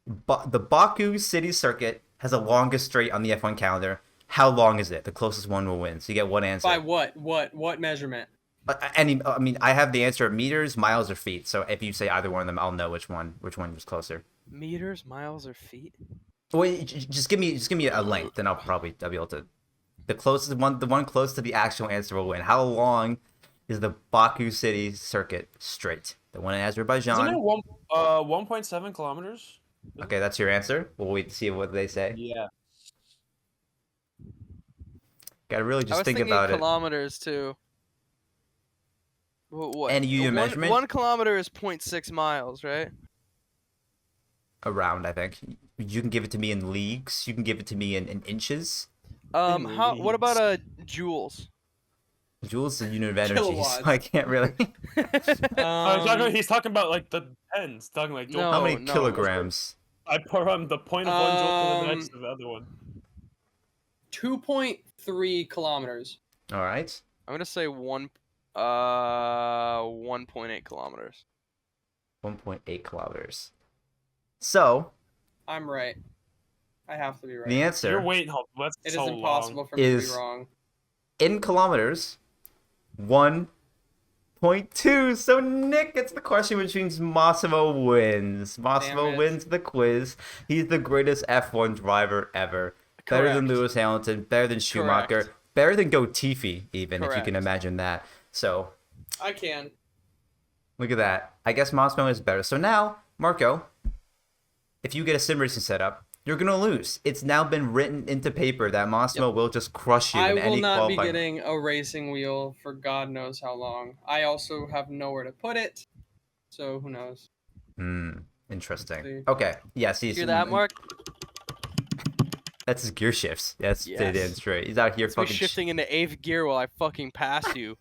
the Baku City Circuit has the longest straight on the F1 calendar. How long is it? The closest one will win. So you get one answer. By what? What measurement? I mean, I have the answer of meters, miles, or feet. So if you say either one of them, I'll know which one was closer. Meters, miles, or feet? Wait, just give me a length, and I'll be able to. The closest one, the one close to the actual answer will win. How long is the Baku City Circuit straight? The one in Isn't Azerbaijan. it 1.7 kilometers? Okay, that's your answer. We'll wait to see what they say. Yeah. Gotta really I just was think thinking about it. kilometers too. What? And you do measurement? 1 kilometer is 0.6 miles, right? Around, I think. You can give it to me in leagues. You can give it to me in inches. What about joules? Joules is a unit of energy, so Kilowatts. I can't really. He's talking about like the pens. Talking like No. How many no. kilograms? I put on the point of 1 joule to the next to the other one. 2.3 kilometers. All right. I'm gonna say 1.8 kilometers. 1.8 kilometers. So I'm right. I have to be right. the answer You're waiting. That's It is so impossible long. for me to Is- be wrong. in kilometers, 1.2. So Nick gets the question, which means Massimo wins. Massimo it. wins the quiz. He's the greatest F1 driver ever. Better than Correct. Lewis Hamilton. Better than Schumacher. Correct. Better than Gotifi, even, if you can Correct. imagine that. So I can. look at that. I guess Massimo is better. So now, Marco, if you get a sim racing setup, you're gonna lose. It's now been written into paper that Massimo will just crush you I in will any not be qualifying. getting a racing wheel for God knows how long. I also have nowhere to put it, so who knows? Interesting. See. Okay. Yeah. See. Hear that, Mark? That's his gear shifts. That's Yes. damn straight. He's out here It's me fucking shifting into 8th gear while I fucking pass you.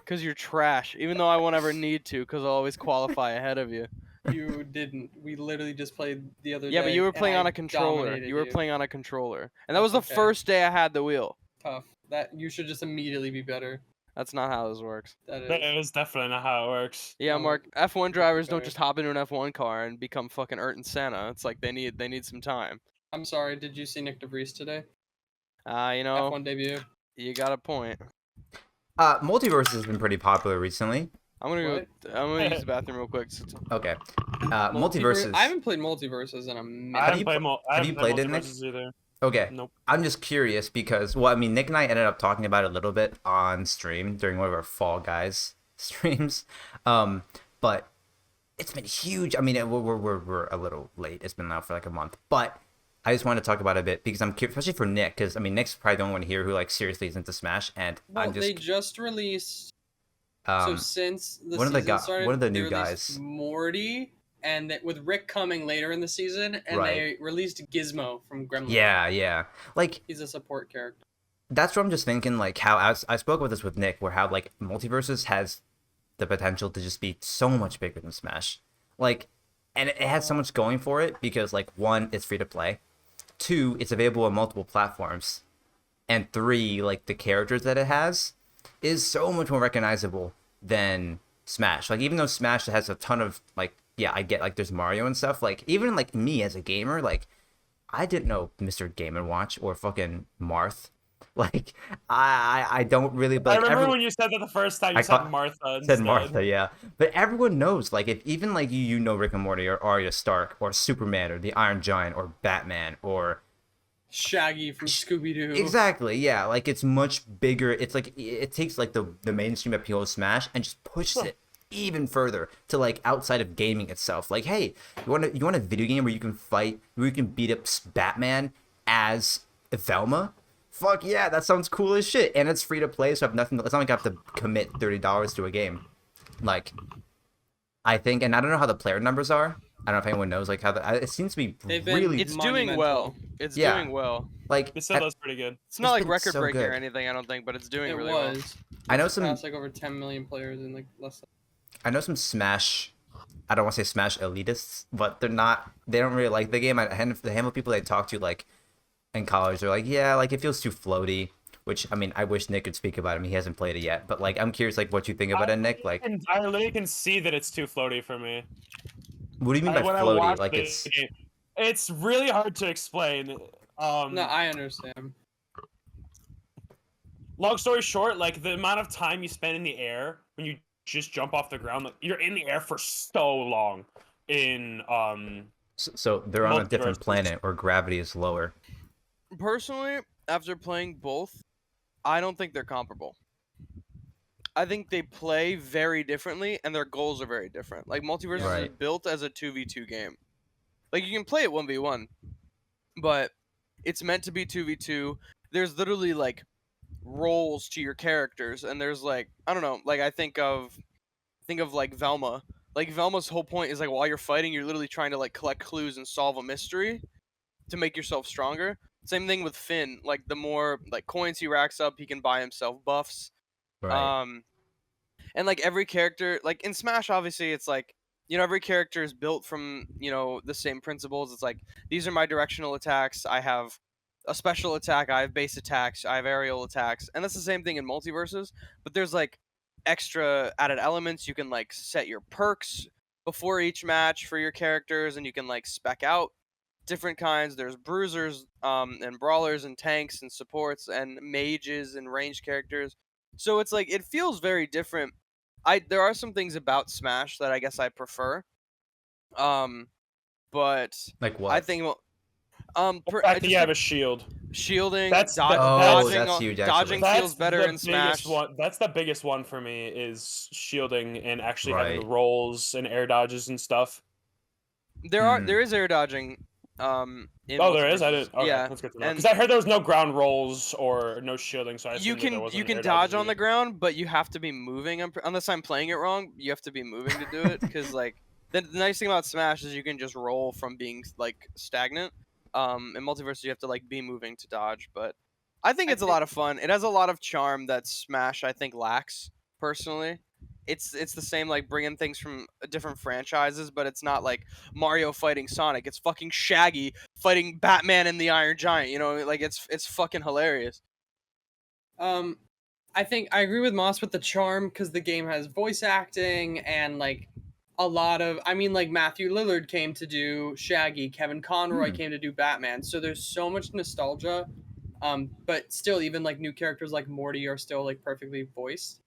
Cause you're trash. Even though I won't ever need to, cause I'll always qualify ahead of you. You didn't. We literally just played the other day. Yeah, but you were and playing I on a controller. dominated You were you. playing on a controller, and that was the That's okay. first day I had the wheel. Tough. That you should just immediately be better. That's not how this works. That That is. is definitely not how it works. Yeah, Oh, Mark. F1 drivers don't okay. just hop into an F1 car and become fucking Ayrton Senna. It's like they need some time. I'm sorry. Did you see Nick DeVries today? You know, F1 debut. you got a point. Multiversus has been pretty popular recently. I'm gonna go. What? I'm gonna use the bathroom real quick. Okay. Multiversus. I haven't played Multiversus in a minute. I Have haven't you played I have you haven't played it, Nick? Multiversus either. Okay. Nope. I'm just curious because, well, I mean, Nick and I ended up talking about it a little bit on stream during one of our Fall Guys streams. But it's been huge. I mean, we're a little late. It's been out for like a month, but I just wanted to talk about it a bit because I'm curious, especially for Nick, because I mean, Nick's probably the only one here who like seriously is into Smash, and Well, I'm they just just released. So um, since the one of the season gu- started, one of the they new released guys. Morty, and with Rick coming later in the season, and Right. they released Gizmo from Gremlins. yeah, like He's a support character. that's what I'm just thinking. Like how I spoke about this with Nick, where how like Multiversus has the potential to just be so much bigger than Smash, like, and it has so much going for it because like 1, it's free to play, 2, it's available on multiple platforms, and 3, like the characters that it has is so much more recognizable than Smash. Like even though Smash has a ton of like, yeah, I get like there's Mario and stuff. Like even like me as a gamer, like I didn't know Mr. Game and Watch or fucking Marth. Like I don't really. But I like, remember when you said that the first time. You I said caught- Martha said instead. Martha, yeah. But everyone knows, like, if even like you know Rick and Morty or Arya Stark or Superman or the Iron Giant or Batman or Shaggy from Scooby Doo. exactly, yeah. Like it's much bigger. It's like it takes like the mainstream appeal of Smash and just pushes it even further to like outside of gaming itself. Like, hey, you want a video game where you can fight, where you can beat up Batman as Velma? Fuck yeah, that sounds cool as shit. And it's free to play, so I have nothing. It's not like I have to commit $30 to a game. Like, I think, and I don't know how the player numbers are. I don't know if anyone knows like how it seems to be They've been- really It's doing Monumental. well. It's Yeah. doing well. like. It still does pretty good. It's not like been record so breaking or good. anything, I don't think, but it's doing It really well. was. I know It's some. passed like over 10 million players in like less than. I know some Smash. I don't want to say Smash elitists, but they're not. They don't really like the game. The handful of people they talk to, like in college, they're like, yeah, like it feels too floaty. Which I mean, I wish Nick could speak about it. I mean, he hasn't played it yet, but like, I'm curious, like, what you think about it, Nick. Like, I literally can see that it's too floaty for me. what do you mean by When I floaty? watch Like, the it's game, it's really hard to explain. No, I understand. Long story short, like the amount of time you spend in the air when you just jump off the ground, like you're in the air for so long. In so they're on a different Multiversus. planet where gravity is lower. Personally, after playing both, I don't think they're comparable. I think they play very differently and their goals are very different. Like Multiversus is Right. built as a 2v2 game. Like you can play it 1v1, but it's meant to be 2v2. There's literally like roles to your characters and there's like I don't know, like I think of like Velma. Like Velma's whole point is like while you're fighting, you're literally trying to like collect clues and solve a mystery to make yourself stronger. Same thing with Finn. Like the more like coins he racks up, he can buy himself buffs. Right. And like every character, like in Smash, obviously it's like every character is built from the same principles. It's like these are my directional attacks. I have a special attack. I have base attacks. I have aerial attacks, and that's the same thing in Multiverses. But there's like extra added elements. You can like set your perks before each match for your characters, and you can like spec out different kinds. There's bruisers, and brawlers, and tanks, and supports, and mages, and ranged characters. So it's like it feels very different. There are some things about Smash that I guess I prefer. But Like what? I think the I fact that just you have think a shield. shielding, That's the- dodging, that's huge, actually. dodging That's feels better the in Smash. biggest one. That's the biggest one for me is shielding and actually having Right. rolls and air dodges and stuff. There is air dodging. In Oh, there is. I Multiverses. didn't. Okay, Yeah, that's good to know. and Because I heard there was no ground rolls or no shielding, so I you assumed that there can wasn't you an can air dodge dodges on the either. ground, but you have to be moving. Unless I'm playing it wrong, you have to be moving to do it. Because like the nice thing about Smash is you can just roll from being like stagnant. In Multiverse you have to like be moving to dodge, but I think it's a lot of fun. It has a lot of charm that Smash I think lacks personally. It's the same like bringing things from different franchises, but it's not like Mario fighting Sonic. It's fucking Shaggy fighting Batman and the Iron Giant. Like it's fucking hilarious. I think I agree with Moss with the charm because the game has voice acting and like a lot of. I mean, like Matthew Lillard came to do Shaggy, Kevin Conroy came to do Batman. So there's so much nostalgia. But still, even like new characters like Morty are still like perfectly voiced.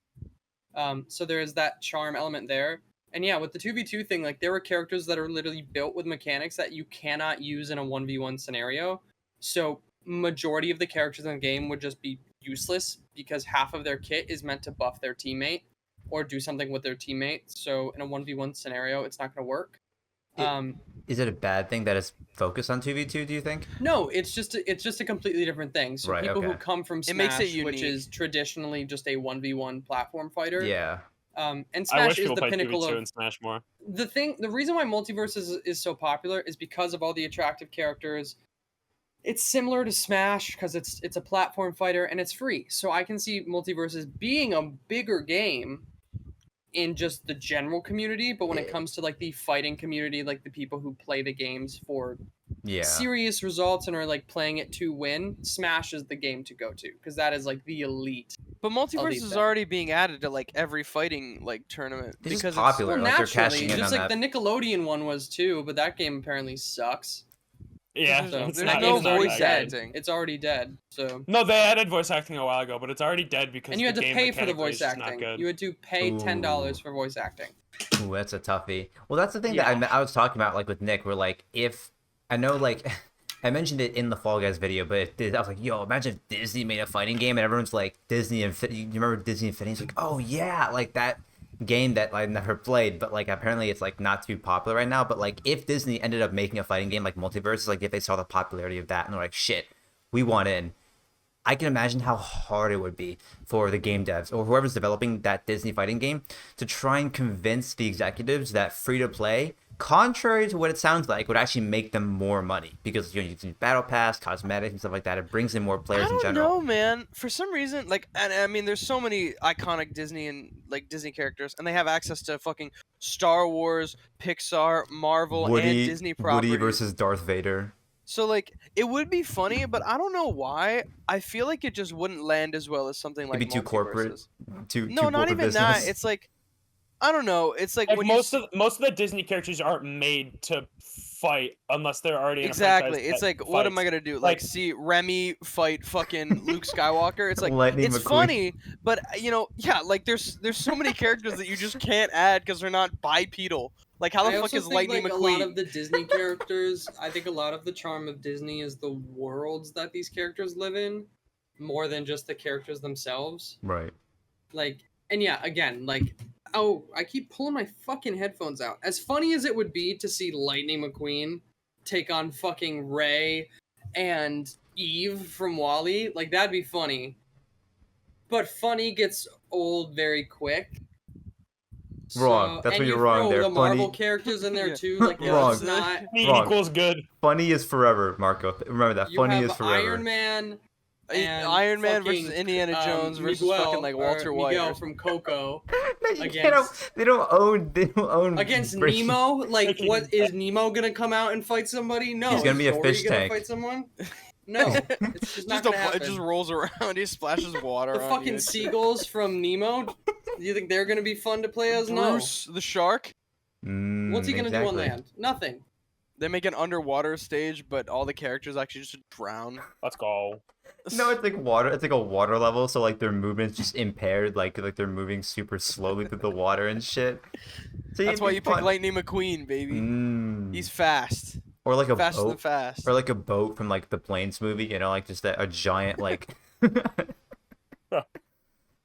So there is that charm element there. And yeah, with the 2v2 thing, like there were characters that are literally built with mechanics that you cannot use in a 1v1 scenario. So majority of the characters in the game would just be useless because half of their kit is meant to buff their teammate or do something with their teammate. So in a 1v1 scenario, it's not going to work. Is it a bad thing that it's focused on 2v2, do you think? No, it's just a completely different thing. So Right, people who okay. come from It makes Smash, it which unique. is traditionally just a 1v1 platform fighter. Yeah. And I Smash wish is people the played pinnacle 2v2 of and Smash more. the reason why Multiverse is so popular is because of all the attractive characters. It's similar to Smash because it's a platform fighter and it's free. So I can see Multiverses being a bigger game in just the general community, but when it comes to like the fighting community, like the people who play the games for Yeah. serious results and are like playing it to win, Smash is the game to go to because that is like the elite. But Multiverse these is things. already being added to like every fighting like tournament This is because popular. Well, like, they're naturally, cashing in just on like that. the Nickelodeon one was too, but that game apparently sucks. Yeah, There's it's no not- no it's already voice dead. acting. It's already dead. So. No, they added voice acting a while ago, but it's already dead because And you had the to game pay for the mechanically voice is just not acting. good. You had to pay $10 Ooh. for voice acting. Ooh, that's a toughie. Well, that's the thing Yeah. that I was talking about, like with Nick, where like if I know, like I mentioned it in the Fall Guys video, but I was like, yo, imagine if Disney made a fighting game, and everyone's like, Disney Infinity. You remember Disney Infinity? It's like, oh yeah, like that game that I never played, but like apparently it's like not too popular right now. But like if Disney ended up making a fighting game like Multiversus, like if they saw the popularity of that and they're like, shit, we want in. I can imagine how hard it would be for the game devs or whoever's developing that Disney fighting game to try and convince the executives that free to play, contrary to what it sounds like, would actually make them more money because you can use battle pass, cosmetics, and stuff like that. It brings in more players in I don't general. know, man. For some reason, like, and I mean, there's so many iconic Disney and like Disney characters, and they have access to fucking Star Wars, Pixar, Marvel, and Disney properties. Woody versus Darth Vader. So like, it would be funny, but I don't know why. I feel like it just wouldn't land as well as something like It'd be too corporate. Multiversus. Too No, not corporate even business. that. It's like, I don't know. It's like Like when most of the Disney characters aren't made to fight unless they're already in a exactly. franchise It's that like, what am I fights. gonna do? Like, Like- see Remy fight fucking Luke Skywalker. It's like, Lightning it's McQueen. funny, but yeah, like there's so many characters that you just can't add because they're not bipedal. Like, how the I fuck also is think Lightning like a McQueen? lot of the Disney characters. I think a lot of the charm of Disney is the worlds that these characters live in, more than just the characters themselves. Right. Like, and yeah, again, like, oh, I keep pulling my fucking headphones out. As funny as it would be to see Lightning McQueen take on fucking Ray and Eve from Wall-E, like that'd be funny. But funny gets old very quick. Wrong. That's and where you you're wrong throw there. the Marvel Funny- characters in there Yeah. too. Like, Wrong. it's not. Me Wrong. equals good. Funny is forever, Marco. Remember that. You Funny have is forever. Iron Man. And Iron Man versus fucking, Indiana Jones versus Miguel, fucking like or Walter White. Miguel from Coco You against- can't- they don't own against British- Nemo. Like, Freaking- what is Nemo gonna come out and fight somebody? No. He's gonna be a Dory fish gonna tank. Fight someone? No, it's just not Just gonna happen. it just rolls around. He splashes water. The on fucking you. seagulls from Nemo. Do you think they're gonna be fun to play as? No. Bruce the shark. What's he gonna do on exactly. land? Nothing. They make an underwater stage, but all the characters actually just drown. Let's go. No, it's like water. It's like a water level, so like their movement's just impaired, like they're moving super slowly through the water and shit. So That's why you pick fun. Lightning McQueen, baby. Mm. He's fast, Or like a faster than boat, fast. or like a boat from like the Planes movie, you know, like just a giant like.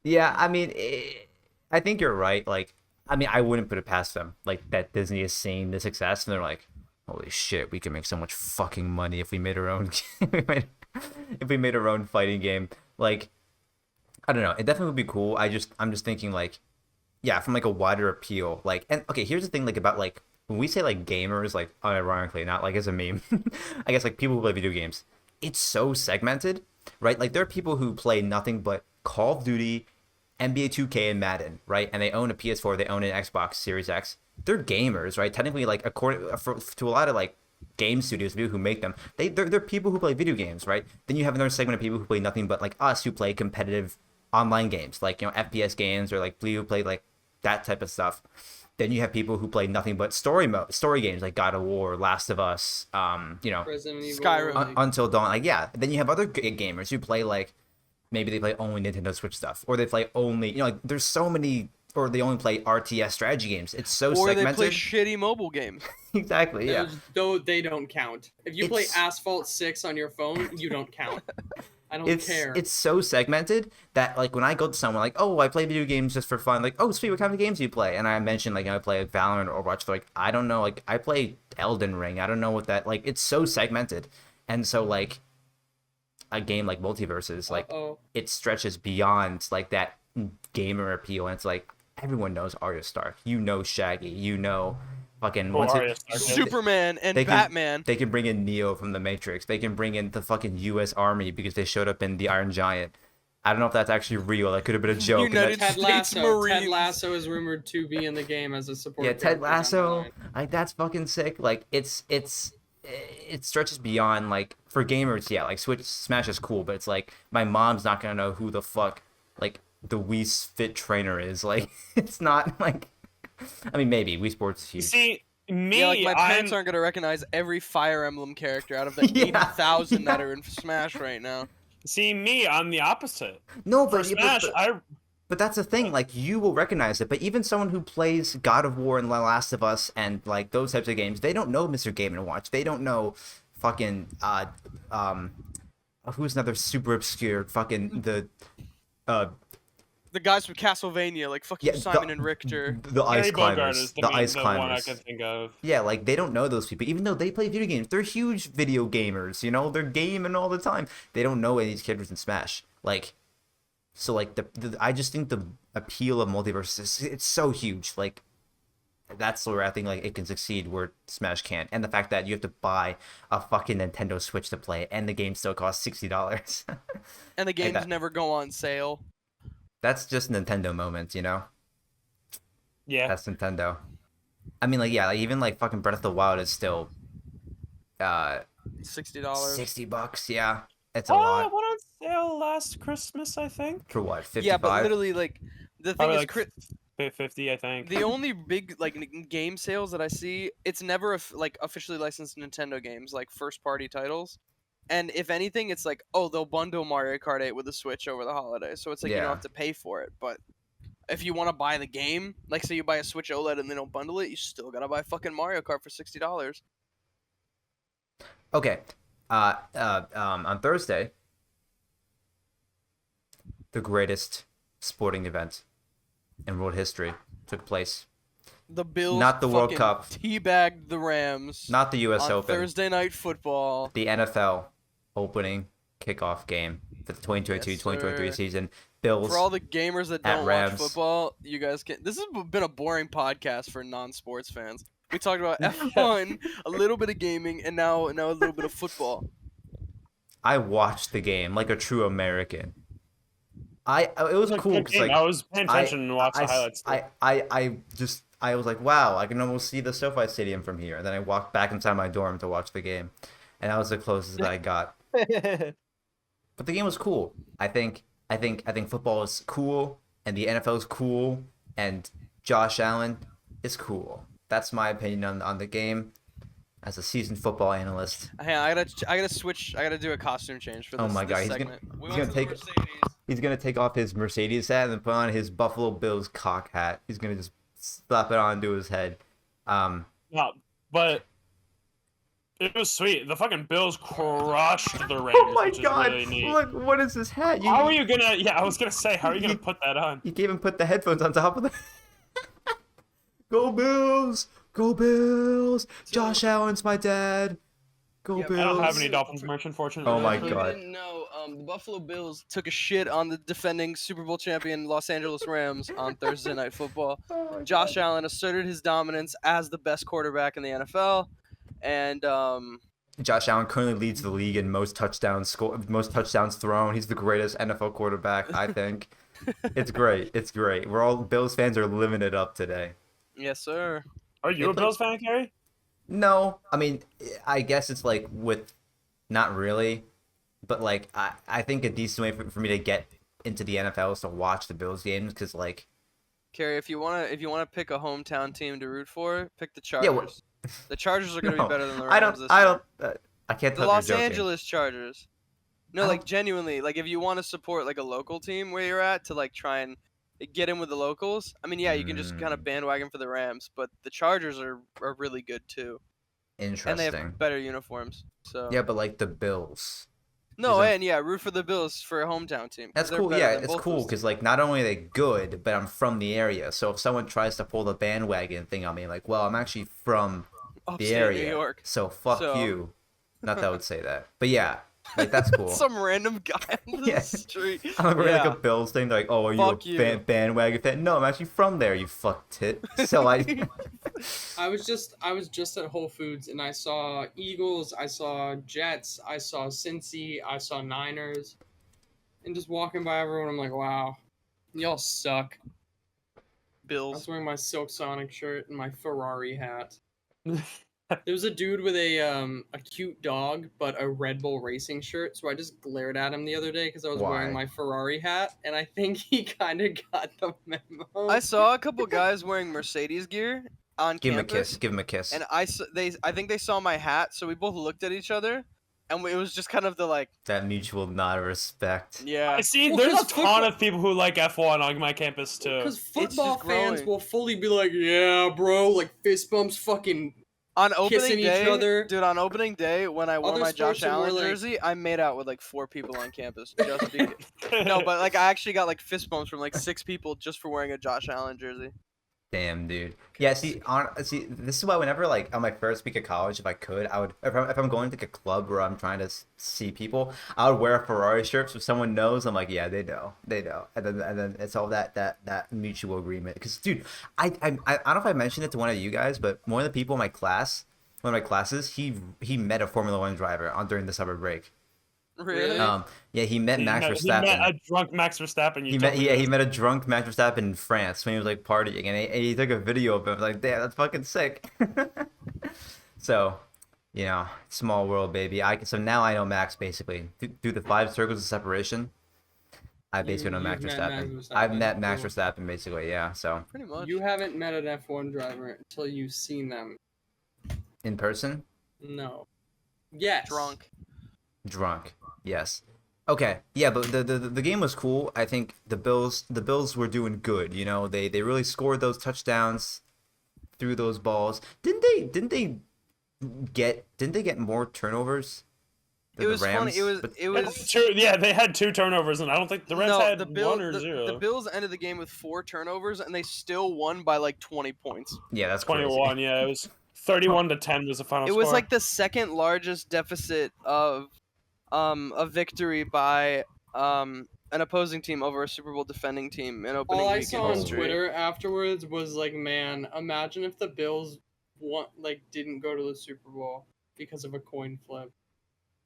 Yeah, I mean, I think you're right. Like, I mean, I wouldn't put it past them. Like that Disney is seeing the success, and they're like, "Holy shit, we can make so much fucking money if we made our own." If we made our own fighting game, like, I don't know, it definitely would be cool. I'm just thinking like, yeah, from like a wider appeal. Like, and okay, here's the thing, like about like when we say like gamers, like unironically, not like as a meme, I guess like people who play video games, it's so segmented, right? Like there are people who play nothing but Call of Duty, NBA 2K, and Madden, right? And they own a PS4, they own an Xbox Series X. They're gamers, right? Technically, like according to a lot of like game studios, people who make them, they're people who play video games, right? Then you have another segment of people who play nothing but like us, who play competitive online games, like, you know, FPS games, or like who play like that type of stuff. Then you have people who play nothing but story games, like God of War, Last of Us, you know, Resident Evil, Skyrim. like- Until Dawn. Like, yeah. Then you have other gamers who play like, maybe they play only Nintendo Switch stuff, or they play only, you know, like there's so many, or they only play RTS strategy games. It's so Or they segmented. play shitty mobile games. Exactly, yeah. Though they don't count. If you play It's- Asphalt 6 on your phone, you don't count. I don't care. It's so segmented that like when I go to someone like, oh, I play video games just for fun, like, oh sweet, what kind of games do you play? And I mention like, I play like Valorant or Overwatch. They're like, I don't know, like I play Elden Ring. I don't know what that, like, it's so segmented. And so like a game like Multiversus, like it stretches beyond like that gamer appeal, and it's like everyone knows Arya Stark, you know Shaggy, you know fucking Arya Stark. Superman and they can- Batman. They can bring in Neo from the Matrix. They can bring in the fucking U.S. Army because they showed up in the Iron Giant. I don't know if that's actually real. That could have been a joke. and United that's- Ted States Lasso. Ted Marines. Lasso is rumored to be in the game as a support. Yeah, Ted Lasso. Like that's fucking sick. Like it stretches beyond like for gamers. Yeah, like Switch Smash is cool, but it's like my mom's not gonna know who the fuck like the Wii Fit trainer is. Like it's not like. I mean, maybe Wii Sports is huge. See, Me, Yeah, like my parents I'm aren't gonna recognize every Fire Emblem character out of the Yeah, 80,000 that yeah. are in Smash right now. see me. I'm the opposite. No, For but, Smash, but that's the thing. Like you will recognize it, but even someone who plays God of War and The Last of Us and like those types of games, they don't know Mr. Game and Watch. They don't know fucking um who's another super obscure fucking The guys from Castlevania, like fucking yeah Simon and Richter. the ice Harry Bogart climbers, is the ice the one I climbers. can think of. Yeah, like they don't know those people, even though they play video games. They're huge video gamers, you know. They're gaming all the time. They don't know any of these characters in Smash. Like, so like I just think the appeal of Multiversus it's so huge. Like, that's where I think like it can succeed where Smash can't, and the fact that you have to buy a fucking Nintendo Switch to play it, and the game still costs $60. And the games that- never go on sale. That's just Nintendo moments, you know. Yeah. That's Nintendo. I mean, like, yeah, like, even like fucking Breath of the Wild is still $60. $60. Yeah, it's a Oh, lot. it went on sale last Christmas, I think. For what? 55? Yeah, but literally, like, the thing Probably is, like 50, I think. the only big like game sales that I see, it's never like officially licensed Nintendo games, like first party titles. And if anything, it's like, oh, they'll bundle Mario Kart 8 with the Switch over the holidays, so it's like you Yeah. don't have to pay for it. But if you want to buy the game, like say you buy a Switch OLED and they don't bundle it, you still gotta buy fucking Mario Kart for $60. Okay. On Thursday, the greatest sporting event in world history took place. The Bills, Not the World fucking Cup. teabagged the Rams Not the U.S. on Open. Thursday Night Football. The NFL opening kickoff game for the 2022-2023 Yes, sir. season. Bills. For all the gamers that at don't watch Rams. football, you guys can. This has been a boring podcast for non-sports fans. We talked about F1, a little bit of gaming, and now a little bit of football. I watched the game like a true American. It was cool because like I was paying attention and watched the highlights. I was like, wow, I can almost see the SoFi Stadium from here. And then I walked back inside my dorm to watch the game, and that was the closest I got. But the game was cool. I think football is cool, and the NFL is cool, and Josh Allen is cool. That's my opinion on the game. As a seasoned football analyst, Hey, I gotta switch. I gotta do a costume change for this. Oh my this God, segment. he's gonna take off his Mercedes hat and then put on his Buffalo Bills cock hat. He's gonna just slap it onto his head. No, but it was sweet. The fucking Bills crushed the Raiders. Oh my which is God! really neat. Look, what is this hat? How are you gonna? Yeah, I was gonna say, how are you gonna put that on? You can't even put the headphones on top of the. Go Bills! Go Bills! Josh Allen's my dad. Go Yeah, Bills! I don't have any Dolphins merch, unfortunately. Oh my If you God. didn't know, the Buffalo Bills took a shit on the defending Super Bowl champion Los Angeles Rams on Thursday Night Football. Oh my Josh God. Allen asserted his dominance as the best quarterback in the NFL, and Josh Allen currently leads the league in most touchdowns thrown. He's the greatest NFL quarterback, I think. It's great. It's great. We're all Bills fans are living it up today. yes, sir. Are you a Bills fan, Cary? No, I mean, I guess it's like with, not really, but like I think a decent way for me to get into the NFL is to watch the Bills games because like Cary, if you wanna pick a hometown team to root for, pick the Chargers. Yeah, well- The Chargers are gonna No, be better than the Rams I don't this I year. don't I can't The tell Los if you're joking. Angeles Chargers. No, I like don't- genuinely, like if you want to support like a local team where you're at to like try and get in with the locals. I mean, yeah, you can just kind of bandwagon for the Rams, but the Chargers are really good too, Interesting. and they have better uniforms. So Yeah, but like the Bills. no, Is it- and yeah, root for the Bills for a hometown team. 'cause That's they're cool. better Yeah, than it's both cool those because teams. like not only are they good, but I'm from the area. So if someone tries to pull the bandwagon thing on me, like, well, I'm actually from the Upstate area, New York. so fuck So- you. Not that I would say that, but yeah, like that's cool. Some random guy on the Yeah. street. I'm like Yeah. a Bills thing. They're like, oh, are you Fuck a you. bandwagon fan? No, I'm actually from there. You fuck tit. So I. I was just at Whole Foods and I saw Eagles, I saw Jets, I saw Cincy, I saw Niners, and just walking by everyone, I'm like, wow, y'all suck. I Bills. was wearing my Silk Sonic shirt and my Ferrari hat. There was a dude with a cute dog, but a Red Bull Racing shirt. So I just glared at him the other day because I was Why? wearing my Ferrari hat, and I think he kind of got the memo. I saw a couple guys wearing Mercedes gear. on Give him a campus. kiss. Give him a kiss. And I think they saw my hat, so we both looked at each other, and it was just kind of the like, That mutual nod of respect. yeah. I see. Well, There's a 'cause ton football- of people who like F1 on my campus too. Because just football fans growing. will fully be like, yeah, bro, like fist bumps, fucking. On Kissing opening each day, other. dude. On opening day, when I wore Other my Josh sports are more Allen like- jersey, I made out with like 4 people on campus just because. No, but like I actually got like fist bumps from like 6 people just for wearing a Josh Allen jersey. Damn, dude. Yeah, see, this is why whenever, like, on my first week of college, if I could, I would, if I'm going to like a club where I'm trying to see people, I would wear a Ferrari shirt so someone knows. I'm like, yeah, they know, and then it's all that mutual agreement. Because, dude, I don't know if I mentioned it to one of you guys, but one of the people in my class, one of my classes, he met a Formula One driver during the summer break. Really? Yeah, he met Max Verstappen. He met a drunk Max Verstappen. He met a drunk Max Verstappen in France when he was like partying, and he took a video of him. Like, damn, that's fucking sick. So, small world, baby. So now I know Max basically through the 5 circles of separation. I basically know Max you've met Verstappen. Max I've Verstappen. met Max Cool. Verstappen basically, yeah. So Pretty much. You haven't met an F1 driver until you've seen them. in person, No. Yes. Drunk. yes. Okay, yeah, but the game was cool. I think the Bills were doing good. They really scored those touchdowns through those balls. Didn't they get more turnovers than It was the Rams? funny. But- It was. Yeah, they had 2 turnovers, and I don't think the Rams No, had the 1 or 0. The Bills ended the game with 4 turnovers, and they still won by like 20 points. Yeah, that's crazy. 21. Yeah, it was 31-10 was the final It score. was like the second largest deficit of a victory by an opposing team over a Super Bowl defending team in opening All I week saw in on history. Twitter afterwards was like, man, imagine if the Bills didn't go to the Super Bowl because of a coin flip.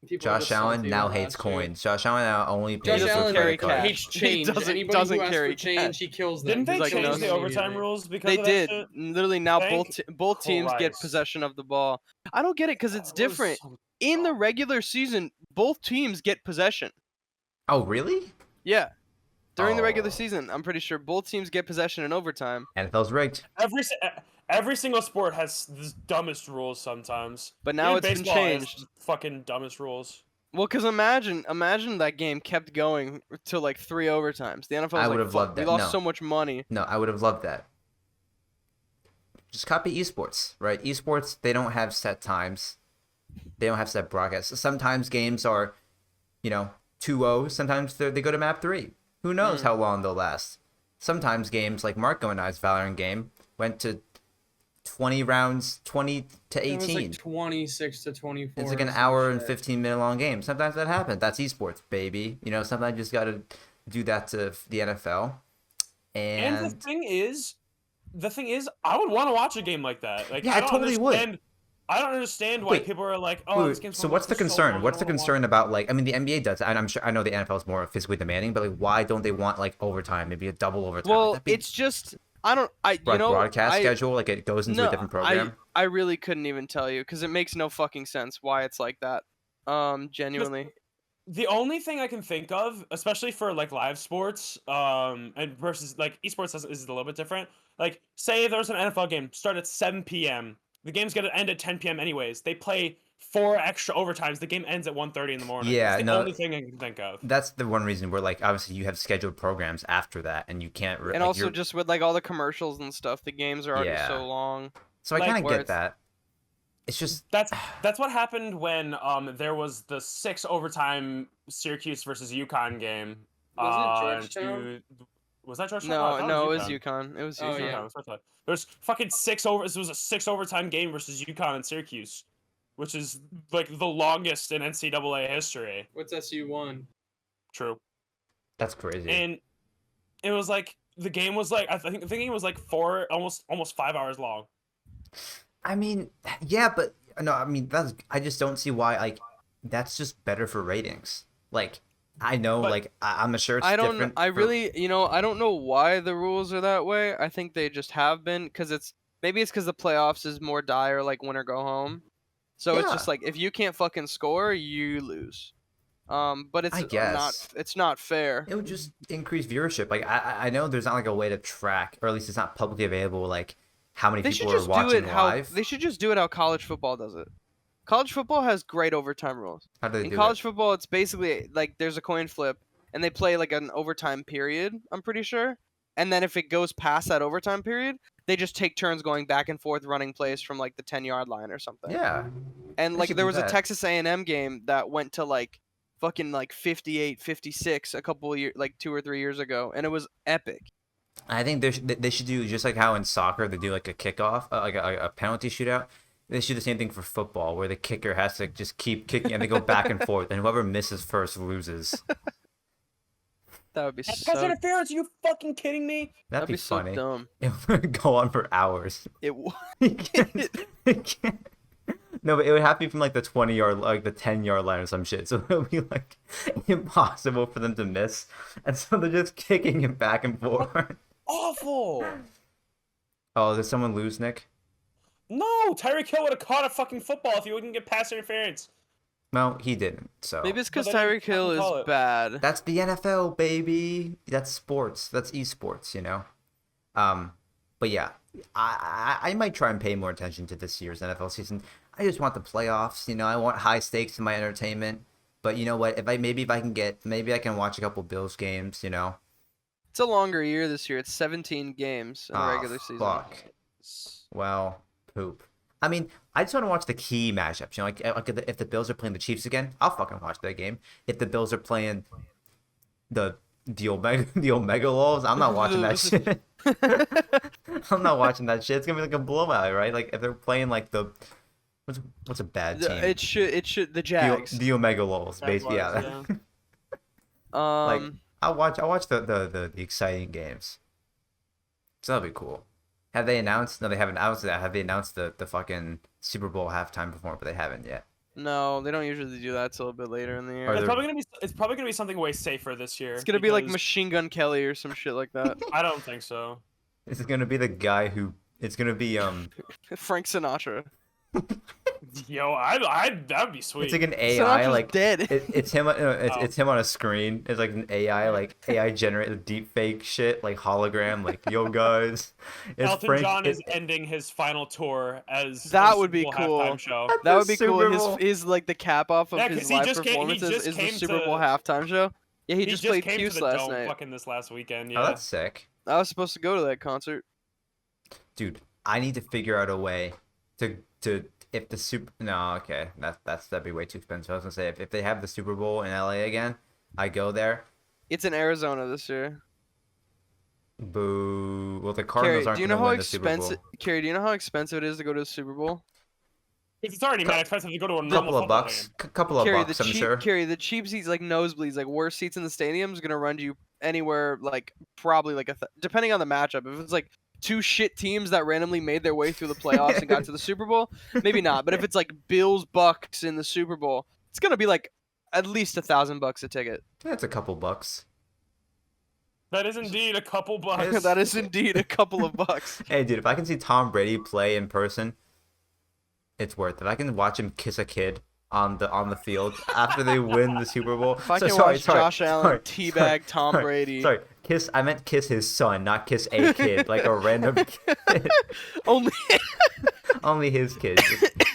People are Josh just Allen salty now about hates last year. coins. Josh Allen now only pays Josh for Allen credit carry cards. hates change. He doesn't Anybody who asks carry for change, cash. he kills them. Didn't they He's like, change no, the no, overtime immediately. rules because They of that did. shit? Literally now Thank both teams get Christ. possession of the ball. I don't get it because it's That was different. so In the dumb. regular season, both teams get possession. Oh, really? Yeah. During the regular Oh. season, I'm pretty sure both teams get possession in overtime. NFL's rigged. Every single sport has the dumbest rules sometimes. But now Even it's been baseball has changed. Fucking dumbest rules. Well, because imagine that game kept going till like 3 overtimes. The NFL was I like, would've "Fuck, loved we that." lost No. so much money." No, I would have loved that. Just copy esports, right? Esports, they don't have set times. They don't have set broadcasts. Sometimes games are, 2-0. Sometimes they go to map 3. Who knows how long they'll last? Sometimes games like Marc and I's Valorant game went to 20 rounds, 20 to It was 18. like 26 to 24. It's like an or some hour and shit. 15-minute long game. Sometimes that happens. That's esports, baby. Sometimes you just got to do that to the NFL. And And the thing is, I would want to watch a game like that. Like, Yeah, I totally would. I don't understand why Wait, people are like, "Oh, this Wait, game's so gonna what's the last so concern? long, I What's the don't wanna watch concern about, like, I mean, the NBA does, and I know the NFL is more physically demanding, but like, why don't they want like overtime, maybe a double overtime? Well, That'd be it's just you know broadcast I, schedule, like it goes into a different program. I really couldn't even tell you because it makes no fucking sense why it's like that. Genuinely. The only thing I can think of, especially for like live sports, and versus like esports is a little bit different. Like, say there's an NFL game start at 7 p.m. The game's gonna end at 10 p.m. anyways. They play 4 extra overtimes. The game ends at 1:30 in the morning. Yeah, It's the no, only thing I can think of. That's the one reason where, like, obviously you have scheduled programs after that, and you can't. And like, also you're- just with like all the commercials and stuff, the games are already Yeah. so long. so I like, kind of where get it's- that. It's just That's what happened when there was the 6 overtime Syracuse versus UConn game. Was it Georgetown? Was that Georgetown? No, I thought no, it was UConn. UConn. It was Oh, UConn. yeah. Yeah, that's what I thought. There's fucking 6 over. This was a 6 overtime game versus UConn and Syracuse, which is like the longest in NCAA history. What's SU one? True. that's crazy. And it was like the game was like the game was like 4 almost 5 hours long. I mean, yeah, but no, I mean I just don't see why, like, that's just better for ratings. Like, I know, But- like, I'm sure it's I don't. different. I for- really, I don't know why the rules are that way. I think they just have been because maybe it's because the playoffs is more dire, like win or go home. So it's just Yeah. like if you can't fucking score, you lose. But it's I not. guess. It's not fair. It would just increase viewership. Like, I know there's not like a way to track, or at least it's not publicly available. Like, how many They should people are just do watching it how live. they should just do it how college football does it. College football has great overtime rules. How do they In do college it? football, it's basically like there's a coin flip, and they play like an overtime period. I'm pretty sure, and then if it goes past that overtime period, they just take turns going back and forth running plays from like the 10-yard line or something. Yeah. And they like should there do was a that. Texas A&M game that went to like fucking like 58, 56 a couple of years, like 2 or 3 years ago, and it was epic. I think they should do just like how in soccer they do like a kickoff, like a penalty shootout. They should do the same thing for football, where the kicker has to just keep kicking and they go back and forth, and whoever misses first loses. That would be Pass so. interference? Are you fucking kidding me? That'd be so funny. dumb. It would go on for hours. It w- It can't. No, but it would have to be from like the 20-yard, like the 10-yard line or some shit. So it would be like impossible for them to miss, and so they're just kicking it back and forth. Awful. Oh, did someone lose, Nick? No, Tyreek Hill would have caught a fucking football if he wouldn't get pass interference. No, he didn't. So Maybe it's because But they didn't Tyreek Hill fucking call is it. bad. that's the NFL, baby. That's sports. That's esports, you know. But yeah, I might try and pay more attention to this year's NFL season. I just want the playoffs, you know. I want high stakes in my entertainment. But you know what? If I can watch a couple Bills games, you know. It's a longer year this year. It's 17 games in the regular season. Fuck. Well, poop. I mean, I just want to watch the key matchups. You know, like if the Bills are playing the Chiefs again, I'll fucking watch that game. If the Bills are playing the Omega Lulls, I'm not watching that shit. I'm not watching that shit. It's gonna be like a blowout, right? Like if they're playing like the what's a bad team? It should the Jags. The Omega Lulls, basically. Yeah. Like I'll watch the exciting games. So that'll be cool. Have they announced? No, they haven't announced that. Have they announced the fucking Super Bowl halftime performance? But they haven't yet. No, they don't usually do that till a bit later in the year. Are It's there- probably gonna be something way safer this year. It's gonna be like because- Machine Gun Kelly or some shit like that. I don't think so. Is it gonna be the guy who? It's gonna be Frank Sinatra. Yo, that would be sweet. It's like an AI Sinatra's like dead. it's him. It's him on a screen. It's like an AI generated deep fake shit like hologram. Like yo guys, it's Elton Frank. John is ending his final tour as That a would be Super Bowl cool. halftime show. That would be Super cool. Bowl. His like the cap off of Yeah, his 'cause he live just came- he performances just is the came Super to- Bowl halftime show. Yeah, he just played came to Cuse the last Dome night. fucking this last weekend. Oh, Yeah. that's sick, I was supposed to go to that concert. dude. I need to figure out a way to if the super. No, okay, that'd be way too expensive. I was gonna say if they have the Super Bowl in LA again, I go there. It's in Arizona this year. Boo. Well, the Carrie, Cardinals aren't do you gonna know how win the Super Bowl. expensive? Carrie, do you know how expensive it is to go to the Super Bowl? It's already mad expensive to go to a normal Couple of football bucks. game. Couple of Carrie, bucks, I'm sure. Carrie, the cheap seats, like nosebleeds, like worst seats in the stadium, is gonna run you anywhere, like probably like depending on the matchup. If it's like two shit teams that randomly made their way through the playoffs and got to the Super Bowl, maybe not. But if it's like Bills Bucks in the Super Bowl, it's gonna be like at least $1,000 a ticket. That's a couple bucks. That is indeed a couple bucks. That is indeed a couple of bucks. Hey, dude, if I can see Tom Brady play in person, it's worth it. I can watch him kiss a kid on the field after they win the Super Bowl. If I can Sorry, watch Josh Allen teabag Tom Brady. Sorry, I meant kiss his son, not kiss a kid, like a random kid. Only Only his kids.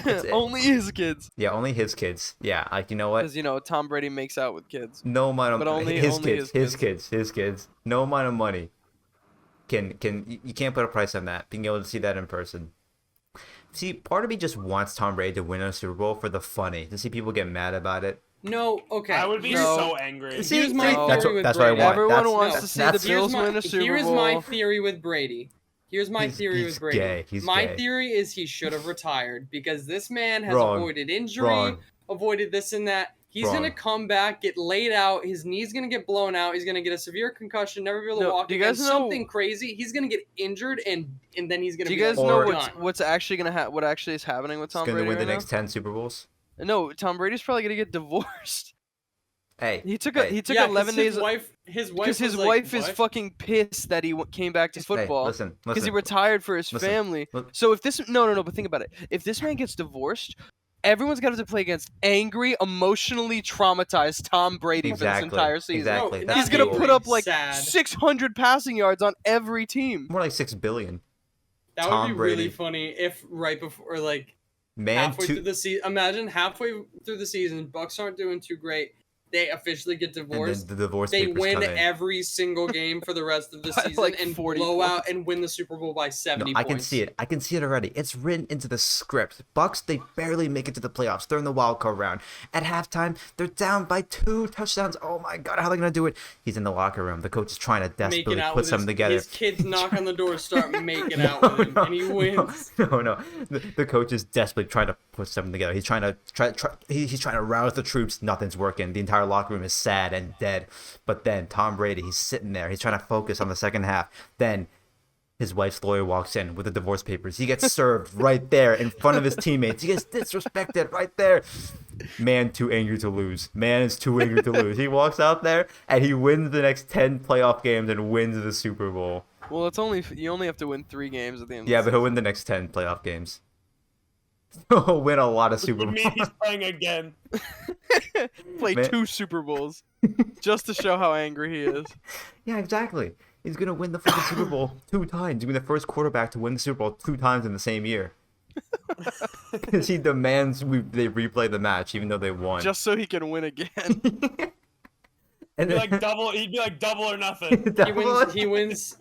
That's it. only his kids, Yeah, only his kids. Yeah, like you know what? because Tom Brady makes out with kids. No amount of But only- his only kids, his his kids. No amount of money you can't put a price on that. Being able to see that in person. See, part of me just wants Tom Brady to win a Super Bowl for the funny, to see people get mad about it. No, okay. I would be No. so angry. See, Here's my no. that's theory what with that's what I Brady. want. Everyone That's- wants No. to see the that's- Bills win a Super Here's Bowl. my theory with Brady. Here's my theory He's with Brady. gay. He's my gay. theory is he should have retired because this man has Wrong. avoided injury, Wrong. avoided this and that. He's Wrong. gonna come back, get laid out. His knee's gonna get blown out. He's gonna get a severe concussion, never be able to No, walk do you again. guys know- Something crazy. He's gonna get injured, and then he's gonna Do be you guys like, know Or- what's done. what's actually gonna what actually is happening with He's Tom going to Brady win the right next 10 Super Bowls. now? No, Tom Brady's probably gonna get divorced. Hey, He took hey, 11 days His wife because his was like, wife is "What?" fucking pissed that he came back to hey, football listen, because he listen. retired for his Listen, family. look- So if this no, but think about it. If this man gets divorced, everyone's got to play against angry, emotionally traumatized Tom Brady for this Exactly, entire season. exactly. No, That's He's gonna cool. put up like Sad. 600 passing yards on every team. More like 6 billion. That would Tom be really Brady. funny if right before, like Man, halfway through the season. Imagine halfway through the season, Bucks aren't doing too great. They officially get and divorced. then the divorce They papers win come in. every single game for the rest of the By, season like, and 40 blow out points. and win the Super Bowl by 70 No, I points. can see it. I can see it already. It's written into the script. Bucks, they barely make it to the playoffs. They're in the wild card round. At halftime, they're down by 2 touchdowns. Oh my God, how are they gonna do it? He's in the locker room. The coach is trying to desperately Making out put with something his, together. his kids knock on the door, start making out with him, and he wins. No. The coach is desperately trying to put something together. He's trying to he's trying to rouse the troops. Nothing's working. The entire locker room is sad and dead. But then Tom Brady, he's sitting there. He's trying to focus on the second half. Then his wife's lawyer walks in with the divorce papers. He gets served right there in front of his teammates. He gets disrespected right there. Man, too angry to lose. Man is too angry to lose. He walks out there and he wins the next 10 playoff games and wins the Super Bowl. Well, you only have to win 3 games at the end. Yeah, of the but he'll win the next 10 playoff games. He'll win a lot of Super You Bowls. mean he's playing again? season. Play Man. 2 Super Bowls just to show how angry he is. Yeah, exactly. He's gonna win the fucking Super Bowl 2 times. He's gonna be the first quarterback to win the Super Bowl 2 times in the same year. Because he demands they replay the match even though they won. Just so he can win again. And He'd be then, like double. He'd be like double or nothing. He wins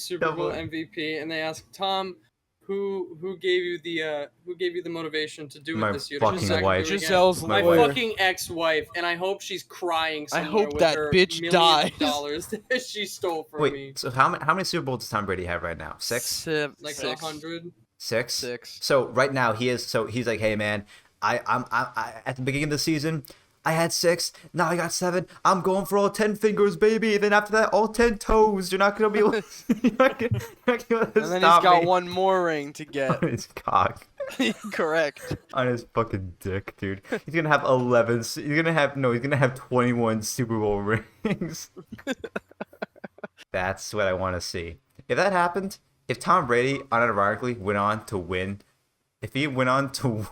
Super Bowl Double. MVP, and they ask Tom, who gave you the motivation to do My it this year? fucking Giselle, wife. do it again. Giselle's My My lawyer. fucking ex-wife, and I hope she's crying I somewhere hope with that her bitch millions dies. of dollars that she stole from me. Wait, so how many Super Bowls does Tom Brady have right now? 6? Like 6. 100. 6? 6. So right now he's like, hey man, I at the beginning of the season I had 6. Now I got 7. I'm going for all 10 fingers, baby. Then after that, all 10 toes. You're not gonna be able. You're not gonna And then he's stop got me. one more ring to get. on his cock, Correct. on his fucking dick, dude. He's gonna have 11. He's gonna have 21 Super Bowl rings. That's what I want to see. If that happened, if Tom Brady unironically went on to win. If he went on to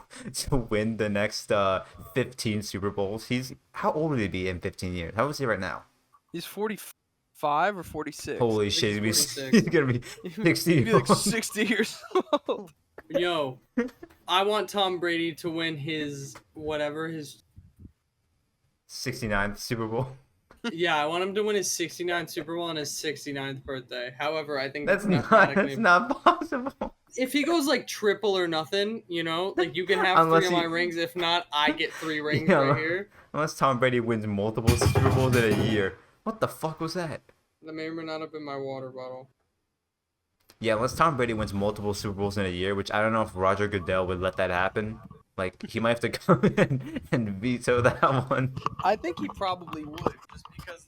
win the next 15 Super Bowls, how old would he be in 15 years? How old is he right now? He's 45 or 46. Holy think shit, he's he's gonna be 60. He'd be like 60 years old. Yo, I want Tom Brady to win his 69th Super Bowl. Yeah, I want him to win his 69th Super Bowl on his 69th birthday. However, I think That's mathematically not possible. if he goes like triple or nothing, like you can have Unless 3 of he- my rings. If not, I get 3 rings Yeah. right here. Unless Tom Brady wins multiple Super Bowls in a year. What the fuck was that? That may or may not have been my water bottle. Yeah, unless Tom Brady wins multiple Super Bowls in a year, which I don't know if Roger Goodell would let that happen. Like, he might have to come in and veto that one. I think he probably would, just because.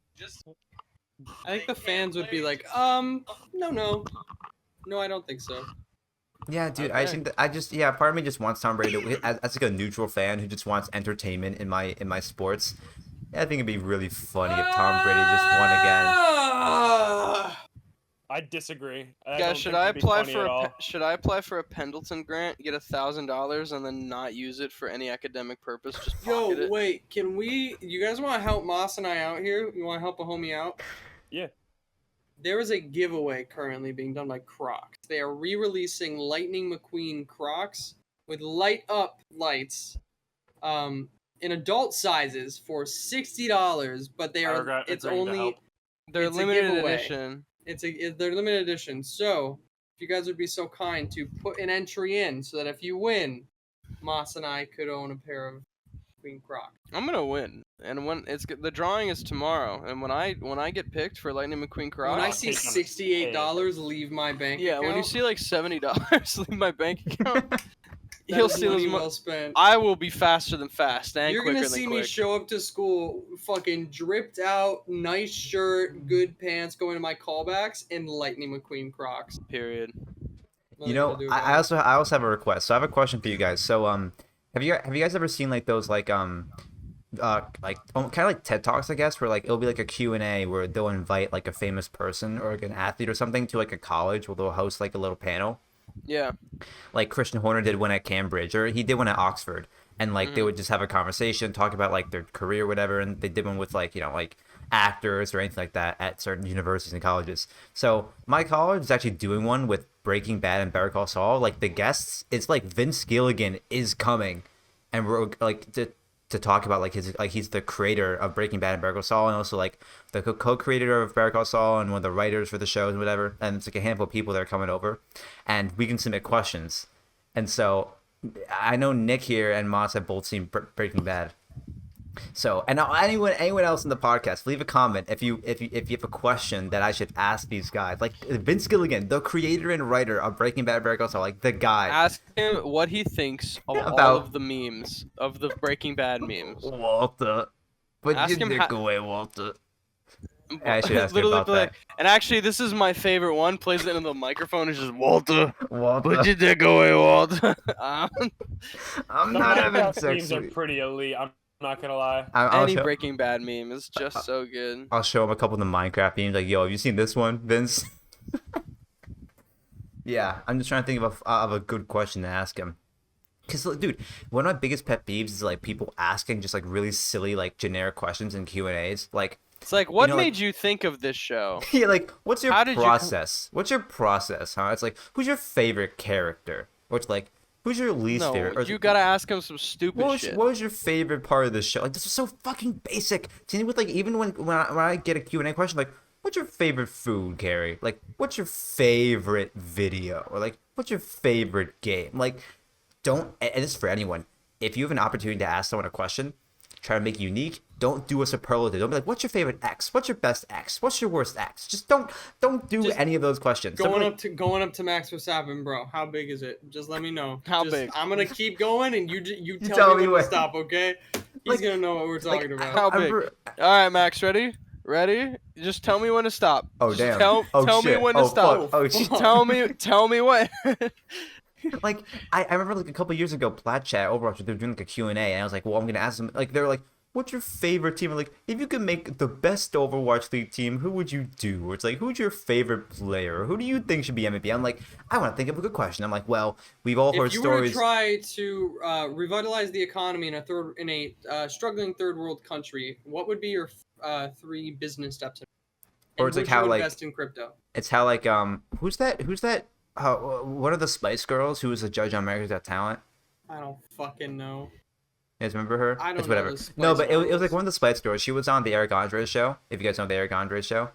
I think the fans would be like, no, I don't think so. Yeah, dude, I Okay. think that part of me just wants Tom Brady to, as like a neutral fan who just wants entertainment in my sports. Yeah, I think it'd be really funny if Tom Brady just won again. I disagree. I Guys, don't should think I it'd be apply funny for at all. should I apply for a Pendleton grant, get $1,000, and then not use it for any academic purpose? Just pocket Yo, it. wait, you guys want to help Moss and I out here? You want to help a homie out? Yeah. There is a giveaway currently being done by Crocs. They are re-releasing Lightning McQueen Crocs with light-up lights, in adult sizes for $60, but they I are. regret It's agreeing to only. help. They're it's a limited giveaway. edition. They're limited edition. So if you guys would be so kind to put an entry in, so that if you win, Moss and I could own a pair of Queen Crocs. I'm gonna win, and when the drawing is tomorrow, and when I get picked for Lightning McQueen Crocs, When I I'll see take on a $68 leave my bank yeah, account, when you see like $70 leave my bank account, that you'll is see those. money well spent. I will be faster than fast and You're quicker gonna than see quick. me show up to school fucking dripped out, nice shirt, good pants, going to my callbacks, and Lightning McQueen Crocs. Period. You know, I also have a request. So I have a question for you guys. So have you guys ever seen like those like kind of like TED Talks, I guess, where like it'll be like a Q&A where they'll invite like a famous person or like an athlete or something to like a college where they'll host like a little panel. Yeah. Like Christian Horner did one at Cambridge, or he did one at Oxford, and like they would just have a conversation, talk about like their career or whatever, and they did one with like like actors or anything like that at certain universities and colleges. So my college is actually doing one with Breaking Bad and Better Call Saul. Like the guests, it's like Vince Gilligan is coming, and we're like to talk about like his, like he's the creator of Breaking Bad and Better Call Saul, and also like the co-creator of Better Call Saul and one of the writers for the shows and whatever. And it's like a handful of people that are coming over, and we can submit questions. And so I know Nick here and Moss have both seen Breaking Bad. So, and now anyone else in the podcast, leave a comment if you have a question that I should ask these guys. Like Vince Gilligan, the creator and writer of Breaking Bad, Better Call Saul, like the guy. Ask him what he thinks of all of the memes, of the Breaking Bad memes. Walter, put Ask your him dick away, Walter. I should ask him Literally about that. and actually, this is my favorite one. Plays it into the microphone. It's just Walter. Walter, Put your dick away, Walter. I'm The not having Minecraft sex memes are with you. pretty elite. I'm not gonna lie. Any Breaking Bad meme is just so good. I'll show him a couple of the Minecraft memes. Like, yo, have you seen this one, Vince? Yeah, I'm just trying to think of a good question to ask him. Cause, dude, one of my biggest pet peeves is like people asking just like really silly like generic questions in Q&As. Like, It's like, what know, made you think of this show? yeah, like, what's your How did you process? What's your process, huh? It's like, who's your favorite character? Or it's like, who's your least favorite? Or No, you gotta ask him some stupid shit. what was your favorite part of the show? Like, this is so fucking basic. See, with like, even when I get a Q&A question, like, what's your favorite food, Cary? Like, what's your favorite video? Or like, what's your favorite game? Like, don't, and this is for anyone, if you have an opportunity to ask someone a question, try to make it unique. Don't do a superlative. Don't be like, what's your favorite X? What's your best X? What's your worst X? Just don't do Just any of those questions. Going up to Max Verstappen, bro. How big is it? Just let me know. How big? I'm gonna keep going, and you tell me when to stop, okay? He's Like- gonna know what we're talking about. How big? All right, Max, ready? Ready? Just tell me when to stop. Oh, Just damn. Tell me Shit. when to Oh, stop. fuck. Oh, shit. Tell me when. Like, I remember like a couple years ago, Plat Chat, Overwatch, they were doing like a Q&A, and I was like, well, I'm going to ask them, like, they were like, what's your favorite team? I'm like, if you could make the best Overwatch League team, who would you do? Or it's like, who's your favorite player? Who do you think should be MVP? I'm like, I want to think of a good question. I'm like, well, we've all heard If you stories. were to try to revitalize the economy in a struggling third world country, what would be your 3 business steps? Or it's like how, like, invest in crypto. It's how, like, who's that? One of the Spice Girls who was a judge on America's Got Talent? I don't fucking know. You guys remember her? I don't It's know whatever. the Spice No, but it was Girls. like one of the Spice Girls. She was on the Eric Andre's show. If you guys know the Eric Andre show,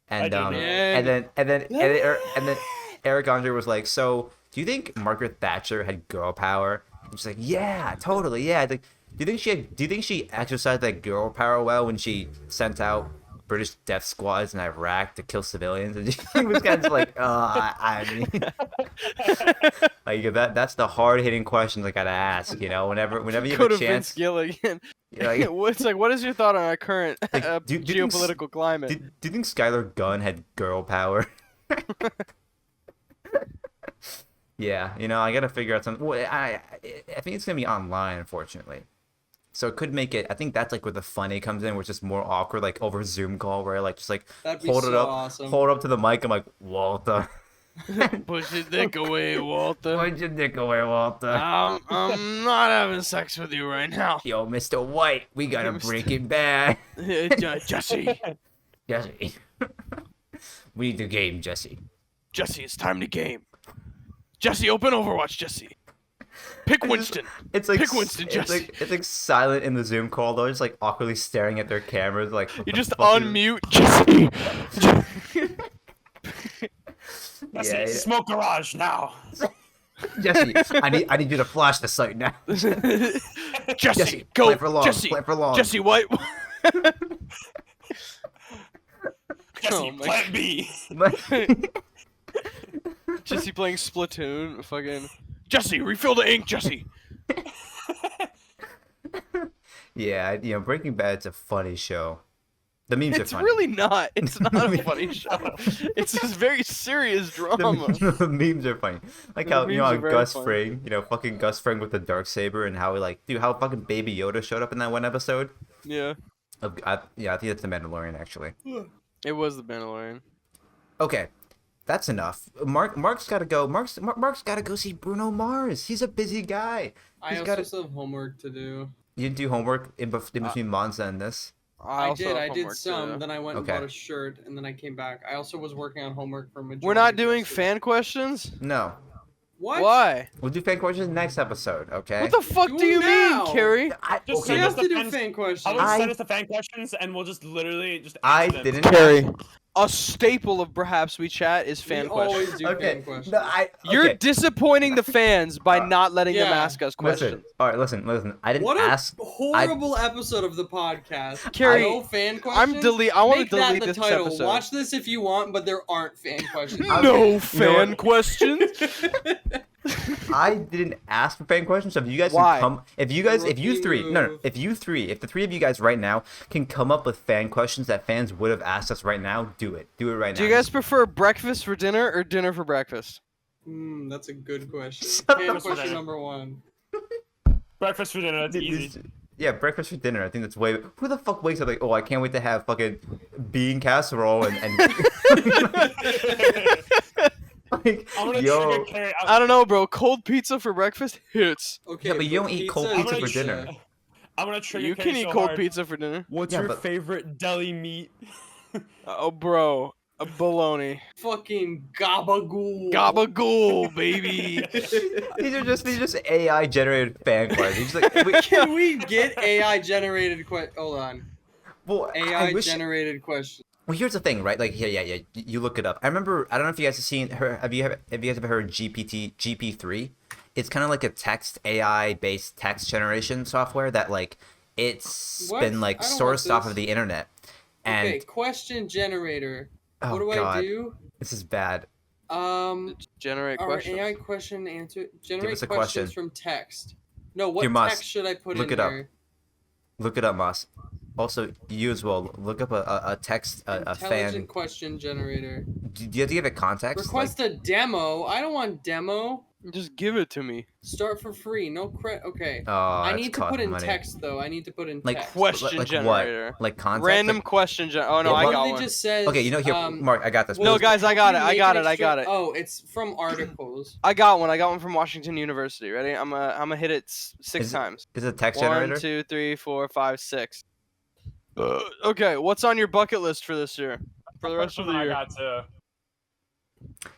and I do know. and then Eric Andre was like, "So, do you think Margaret Thatcher had girl power?" And she's like, "Yeah, totally. Yeah." Like, do you think she exercised that girl power well when she sent out British death squads in Iraq to kill civilians? And she was kind of like, I mean, like that's the hard hitting questions I gotta ask. You know, whenever you Go have to a Vince chance. Gilligan. You're like, It's like, what is your thought on our current Like, do you think geopolitical climate? do you think Skylar Gunn had girl power? Yeah, you know, I gotta figure out something. Well, I think it's gonna be online, unfortunately. So it could make it. I think that's like where the funny comes in, which is more awkward, like over Zoom call, where I like just like That'd be hold it so up, awesome. hold it up to the mic. I'm like, Walter, Push your dick away, Walter. put your dick away, Walter. I'm not having sex with you right now. Yo, Mr. White, we gotta Mr. break it back. Jesse. Jesse, we need the game, Jesse. Jesse, it's time to game. Jesse, open Overwatch, Jesse. Pick Winston. It's like Pick Winston, it's Jesse. like silent in the Zoom call though, just like awkwardly staring at their cameras, like what You the just fuck is- unmute Jesse. That's Yeah, it. yeah. Smoke garage now. Jesse, I need you to flash the site now. Jesse, go. play for long. Jesse, Play for long. Jesse, what? Jesse, Oh my plan B. Jesse playing Splatoon. Fucking. Jesse, refill the ink, Jesse. Yeah, you know, Breaking Bad's a funny show. The memes It's are funny. really not. It's not a funny show. It's just very serious drama. The memes are funny. Like The how, you know, memes how are very Gus funny. Fring, you know, fucking Gus Fring with the Darksaber, and how he like, dude, how fucking Baby Yoda showed up in that one episode. Yeah. Yeah, I think that's the Mandalorian actually. It was the Mandalorian. Okay, that's enough. Marc's gotta go. Marc's gotta go see Bruno Mars. He's a busy guy. I He's also gotta- still have homework to do. You do homework in between Monza and this. I also have I did homework, some. too. Then I went and Okay. bought a shirt, and then I came back. I also was working on homework for majority. We're not of doing yesterday. fan questions? No, What? Why? we'll do fan questions next episode. Okay. What the fuck Do do you them mean, now. Carrie? Just We send have us to the do fan- fan questions. I would I- send us the fan questions, and we'll just literally just I answer them. didn't. Carrie, a staple of Perhaps We Chat is fan We questions. always do Okay. fan questions. No, I. You're okay. disappointing the fans by not letting them yeah. ask us Listen. questions. All right. Listen. I didn't What a ask. horrible episode of the podcast. Carrie, no fan questions. I want Make to that delete the this title. episode. Watch this if you want, but there aren't fan questions. No You fan know questions. I didn't ask for fan questions. So if you guys Why? can come, if you Rookie three, no, move. if the three of you guys right now can come up with fan questions that fans would have asked us right now, do it right now. Do you guys prefer breakfast for dinner or dinner for breakfast? That's a good question. Shut Fan up. question number 1. Breakfast for dinner. That's easy. Yeah, breakfast for dinner. I think that's way. Who the fuck wakes up like, oh, I can't wait to have fucking bean casserole and like, I'm gonna yo. trigger Carrie. I don't know, bro. Cold pizza for breakfast hits. Okay, Yeah, but you don't eat cold I'm pizza gonna for dinner. I'm gonna trigger You Carrie can eat so cold hard. pizza for dinner. What's Yeah, your but- favorite deli meat? Oh, bro. A bologna. Fucking gabagool. Gabagool, baby. These are just AI generated fan questions. Just like, wait, Can we get AI generated Hold on. well, AI generated questions. Well, here's the thing, right? Like, yeah. You look it up. I remember. I don't know if you guys have seen her. Have you guys ever heard GP3? It's kind of like a text AI based text generation software that like it's What? been I like don't sourced want off of this. the internet. And Okay, question generator. oh What do god, I do? this is bad. Generate Our questions. AI question answer. Generate us a questions question. from text. No, what Here, Moss, text should I put look in it up. here? Look it up, Moss. Also, you as well. Look up a text a Intelligent fan. question generator. Do you have to give it context? Request a demo. I don't want demo. Just give it to me. Start for free. No credit. Okay. Oh, I that's need to cost put in money. text though. I need to put in Like text. Question like generator. what? Like context? Random Like- question. Oh, no, Yeah, I what got Literally one. just says. Okay, you know here, Marc, I got this. No, What guys, I got it. you I make got an it. I extra- got it. Oh, it's from articles. I got one. I got one from Washington University. Ready? I'm gonna hit it six Is it- times. Is it a text 1, generator? 2, 3, 4, 5, 6. Okay, what's on your bucket list for this year? For the rest of the I year. got to.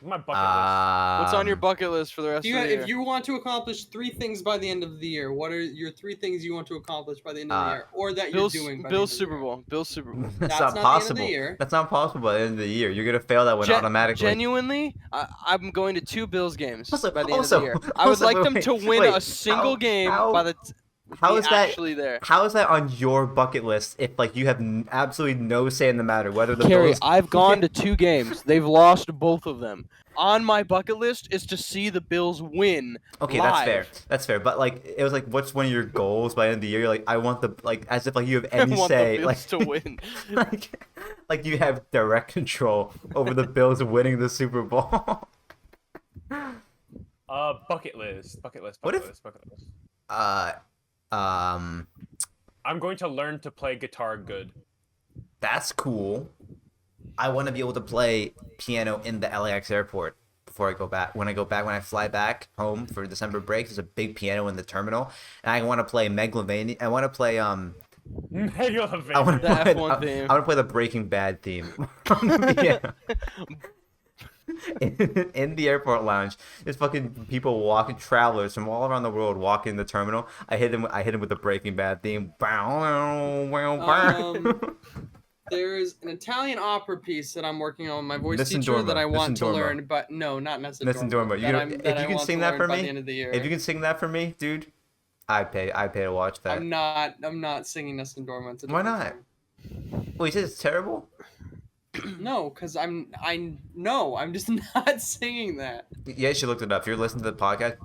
My bucket What's on your bucket list for the rest If you, of the year? if you want to accomplish 3 things by the end of the year, what are your 3 things you want to accomplish by the end of the year, or that Bill's, you're doing? By Bill's the end Super of the year? Bowl. Bill's Super Bowl. That's That's not not the end of the possible. year. That's not possible by the end of the year. You're gonna fail that one Gen- automatically. Genuinely, I'm going to 2 Bills games Also- by the end also- of the year. I would also, like wait, them wait, to win wait, a single how- game how- by the How be is that? actually there. How is that on your bucket list if like you have absolutely no say in the matter whether the Carrie, Bills? I've gone to 2 games. They've lost both of them. On my bucket list is to see the Bills win. Okay, live. that's fair. That's fair. But like, it was like, what's one of your goals by the end of the year? You're like, I want the like, as if like you have I any want say, the like Bills to win. like you have direct control over the Bills winning the Super Bowl. Bucket list. Bucket list. What Bucket if- list. Bucket list. I'm going to learn to play guitar good. That's cool. I want to be able to play piano in the LAX airport before I go back. When I fly back home for December break, there's a big piano in the terminal, and I want to play Megalovania. I want to play I want The to F1 theme. I want to play the Breaking Bad theme. Yeah. In the airport lounge, there's fucking people walking, travelers from all around the world walking in the terminal. I hit him with the Breaking Bad theme. There's an Italian opera piece that I'm working on with my voice Listen, teacher Dorma. that I want Listen, to Dorma. learn, but no, not Nessa Listen, Dorma, you know, if you can sing that for by me, the end of the year. If you can sing that for me, dude, I pay to watch that. I'm not singing Nessa Dorma. It's a Why different not? song. Well, you said it's terrible. No, because I'm just not singing that. Yeah, you should look it up. If you're listening to the podcast,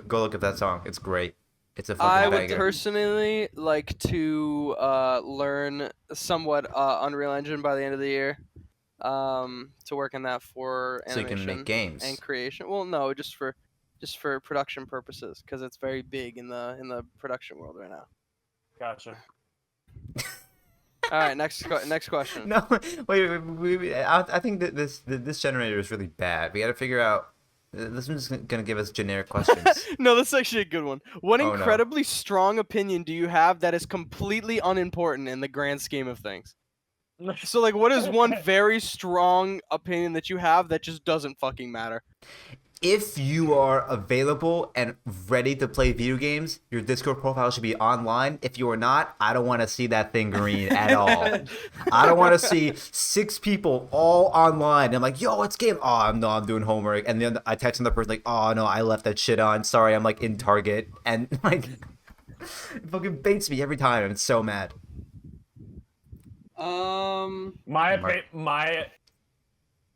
go look up that song. It's great. It's a I fucking would banger. personally like to learn somewhat Unreal Engine by the end of the year. To work on that for So you animation can make games. and creation. Well, no, just for production purposes, because it's very big in the production world right now. Gotcha. All right, next question. No, wait. I think that this generator is really bad. We got to figure out This one's gonna give us generic questions. No, that's actually a good one. What Oh, no. incredibly strong opinion do you have that is completely unimportant in the grand scheme of things? So, like, what is one very strong opinion that you have that just doesn't fucking matter? If you are available and ready to play video games, your Discord profile should be online. If you are not, I don't want to see that thing green at all. I don't want to see 6 people all online. I'm like, yo, what's game? Oh, no, I'm doing homework. And then I text another person like, oh, no, I left that shit on. Sorry, I'm like in Target. And like, it fucking baits me every time. I'm so mad.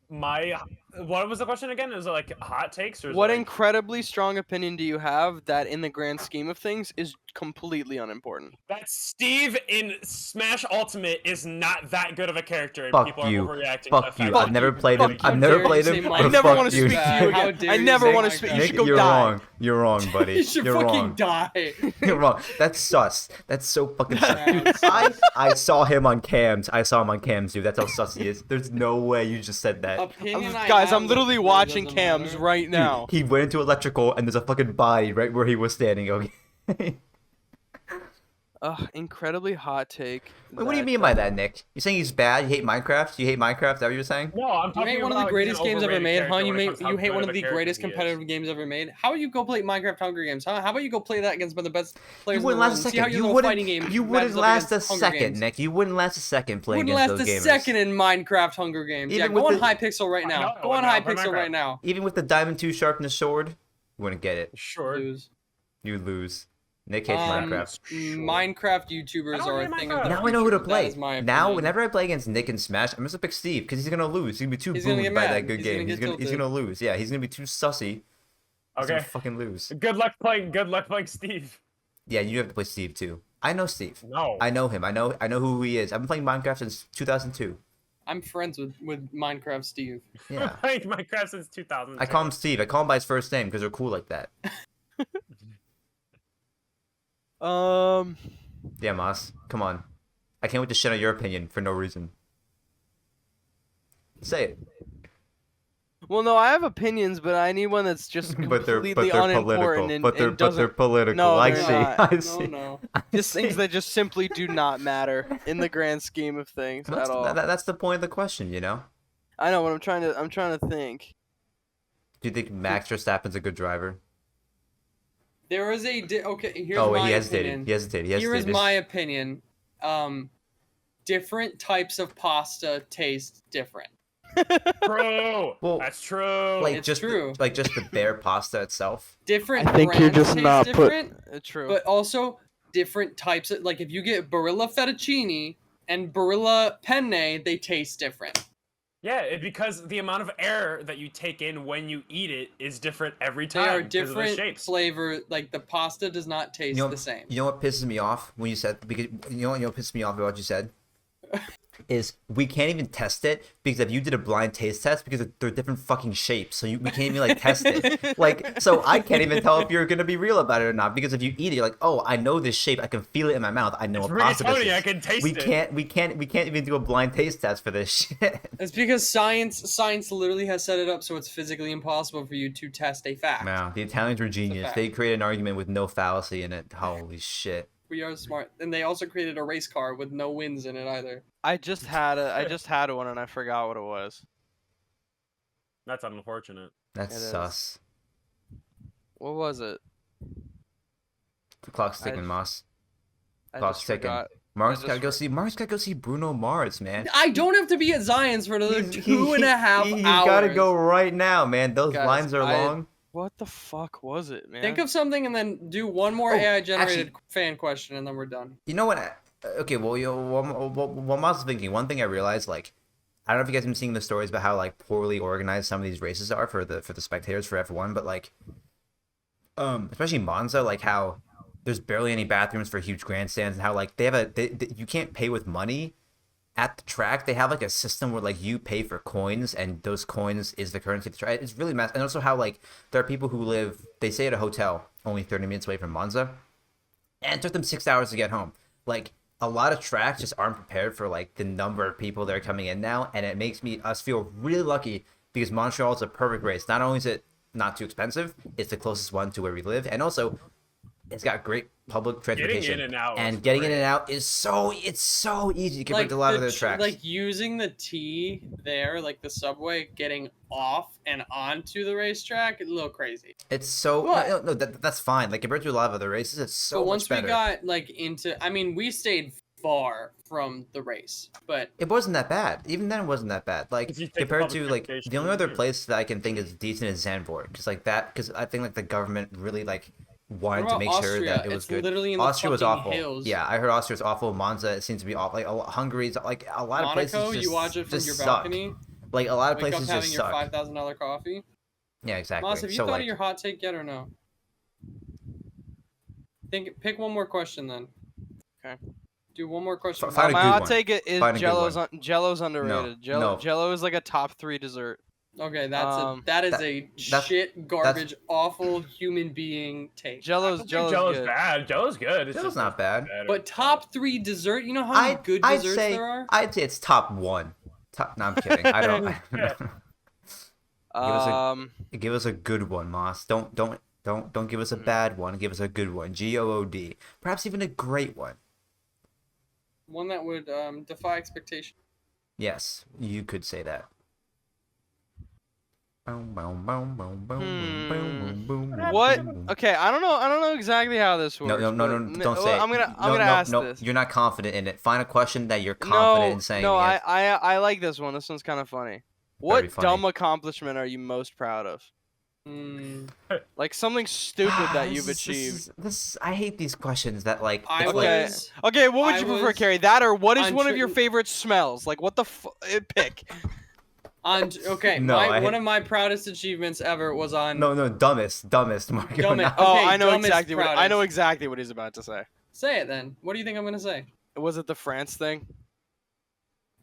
My what was the question again? Is it like hot takes or? What like... incredibly strong opinion do you have that, in the grand scheme of things, is completely unimportant? That Steve in Smash Ultimate is not that good of a character, and Fuck people you. are overreacting. Fuck to the you. fact I've that never you- played him. fuck I've you. never dare played you him. say but I never fuck want to you. speak to you How again. dare I you never say want to speak. You Minecraft? should go You're die. wrong. You're wrong, buddy. You should You're fucking wrong. die. You're wrong. That's sus. That's so fucking sus. That's I saw him on cams. I saw him on cams, dude. That's how sus he is. There's no way you just said that. Opinion I Guys, have I'm literally really watching doesn't cams matter. right now. He went into electrical and there's a fucking body right where he was standing. Okay. Incredibly hot take. Wait, what do you mean by that, Nick? You saying he's bad? You hate Minecraft? You hate Minecraft? Is that what you're saying? No, I'm You talking hate one of about, the greatest he's an games ever overrated made, huh? character You when it comes to how hate good one of of a the character greatest he is. competitive games ever made. How would you go play Minecraft Hunger Games, huh? How about you go play that against one of the best players You in the wouldn't world last a and see how second. your You little wouldn't. fighting game You wouldn't matches up last a against Hunger second, Games? Nick. You wouldn't last a second playing Wouldn't against last those a gamers. second in Minecraft Hunger Games. Even Yeah, with go on the- Hypixel right I now. know, Go on I know, play Hypixel right Minecraft. now. Even with the diamond 2 sharpness sword, you wouldn't get it. Sure. Lose. You lose. Nick hates Minecraft. Minecraft YouTubers I don't are a hate thing of the Minecraft. Now I know who to future. That play. is my Now, opinion. whenever I play against Nick in Smash, I'm just gonna pick Steve because he's gonna lose. He's gonna be too He's gonna booed get by mad. that good He's gonna game. get He's tilted. gonna lose. Yeah, he's gonna be too sussy. He's gonna Okay. fucking lose. Good luck playing. Good luck playing Steve. Yeah, you have to play Steve too. I know Steve. No. I know him. I know who he is. I've been playing Minecraft since 2002. I'm friends with Minecraft Steve. Yeah. playing Minecraft since 2000. I call him Steve. I call him by his first name because they're cool like that. Yeah, Moss. Come on. I can't wait to shit on your opinion for no reason. Say it. Well, no, I have opinions, but I need one that's just But they're completely political. unimportant and, But they're doesn't. political. No, I they're see. not. I No, see. no. I Just things see. that just simply do not matter in the grand scheme of things That's, at all. that's the point of the question, you know. I know, but I'm trying to think. Do you think Max Verstappen's a good driver? There is a okay. Here's Oh wait, my he hesitated. opinion. He hesitated. Here is my opinion. Different types of pasta taste different. True. Well, That's true. Like It's just true. like just the bare pasta itself. Different I think you're brands just taste not put- different, True. but also different types of like if you get Barilla fettuccine and Barilla penne, they taste different. Yeah, because the amount of air that you take in when you eat it is different every They time. are because of the different shapes. flavor. Like the pasta does not taste the same. You know what pisses me off when you said because you know what pisses me off about what you said is we can't even test it because if you did a blind taste test because they're different fucking shapes, so we can't even like test it. Like so I can't even tell if you're gonna be real about it or not because if you eat it, you're like, oh, I know this shape, I can feel it in my mouth, I know It's what pasta this rigatoni, is. I can taste we it. we can't even do a blind taste test for this shit. It's because science literally has set it up so it's physically impossible for you to test a fact. Wow, the Italians were genius. fact. They created an argument with no fallacy in it. Holy shit. We are smart, and they also created a race car with no wins in it either. I just had one and I forgot what it was. That's unfortunate. That's It is. sus. What was it? The clock's ticking, I- Moss. I Clock's just ticking. forgot. Mark's just gotta go see. Mark's gotta go see Bruno Mars, man. I don't have to be at Zion's for another He's- two and a half He's hours. gotta go right now, man. Those Guys, lines are long. What the fuck was it, man? Think of something and then do one more Oh, AI generated actually- fan question, and then we're done. You know what? Okay, well, what Moss is thinking. One thing I realized, like, I don't know if you guys have been seeing the stories about how like poorly organized some of these races are for the spectators for F1, but like, especially Monza, like how there's barely any bathrooms for huge grandstands, and how like they have you can't pay with money at the track. They have like a system where like you pay for coins, and those coins is the currency of the track. It's really messed. And also how like there are people who live, they stay at a hotel only 30 minutes away from Monza, and it took them 6 hours to get home. Like a lot of tracks just aren't prepared for like the number of people that are coming in now, and it makes us feel really lucky because Montreal is a perfect race. Not only is it not too expensive. It's the closest one to where we live, and also it's got great public transportation. Getting in and out. And getting in and out is so easy compared to a lot of other tracks. Like using the T there, like the subway, getting off and onto the racetrack, a little crazy. It's so no, that's fine. Like compared to a lot of other races, it's so But much once better. we got like into, I mean, we stayed far from the race, but It wasn't that bad. Even then, it wasn't that bad. Like If you take compared public to like transportation, the only other yeah. place that I can think is decent is Zandvoort, because like that, because I think like the government really like wanted What to about make sure Austria? that it was It's good. literally in the Austria was fucking awful. hills. Yeah, I heard Austria was awful. Monza, it seems to be awful. Like Hungary's like a lot of Monaco, places just, you watch it from just your suck. balcony, Like a lot of wake up places having just your suck. $5,000 coffee. Yeah, exactly. Moss, have you So thought like, of your hot take yet or no? Pick one more question then. Okay. Do one more question. Find a My good hot one. take is Find a good Jello's one. Jello's underrated. no. Jello is like a top 3 dessert. Okay, Um, that is that- a that's- shit, garbage, awful human being take. Jello's Jello's good. bad. Jello's good. It's Jello's just not bad. better. But top 3 dessert, you know how many good I'd desserts say there are? I'd say it's top one. Top. No, I'm kidding. I don't. Give us a good one, Moss. Don't give us a bad one. Give us a good one. GOOD. Perhaps even a great one. One that would defy expectation. Yes, you could say that. What? Okay, I don't know exactly how this works. No, but don't say it. I'm gonna ask this. You're not confident in it. Find a question that you're confident in saying. No, yes. I like this one. This one's kind of funny. What Very funny. dumb accomplishment are you most proud of? Like something stupid that you've achieved. I hate these questions that like. I it's Okay. was Okay, what would I you prefer, was Cary? That or what is on one of your tri- favorite smells? Like what the pick? okay. No, One of my proudest achievements ever was on. No, dumbest, Mark. Dumbest. Oh, Okay, I know dumbest exactly what I proudest. know exactly what he's about to say. Say it then. What do you think I'm gonna say? Was it the France thing?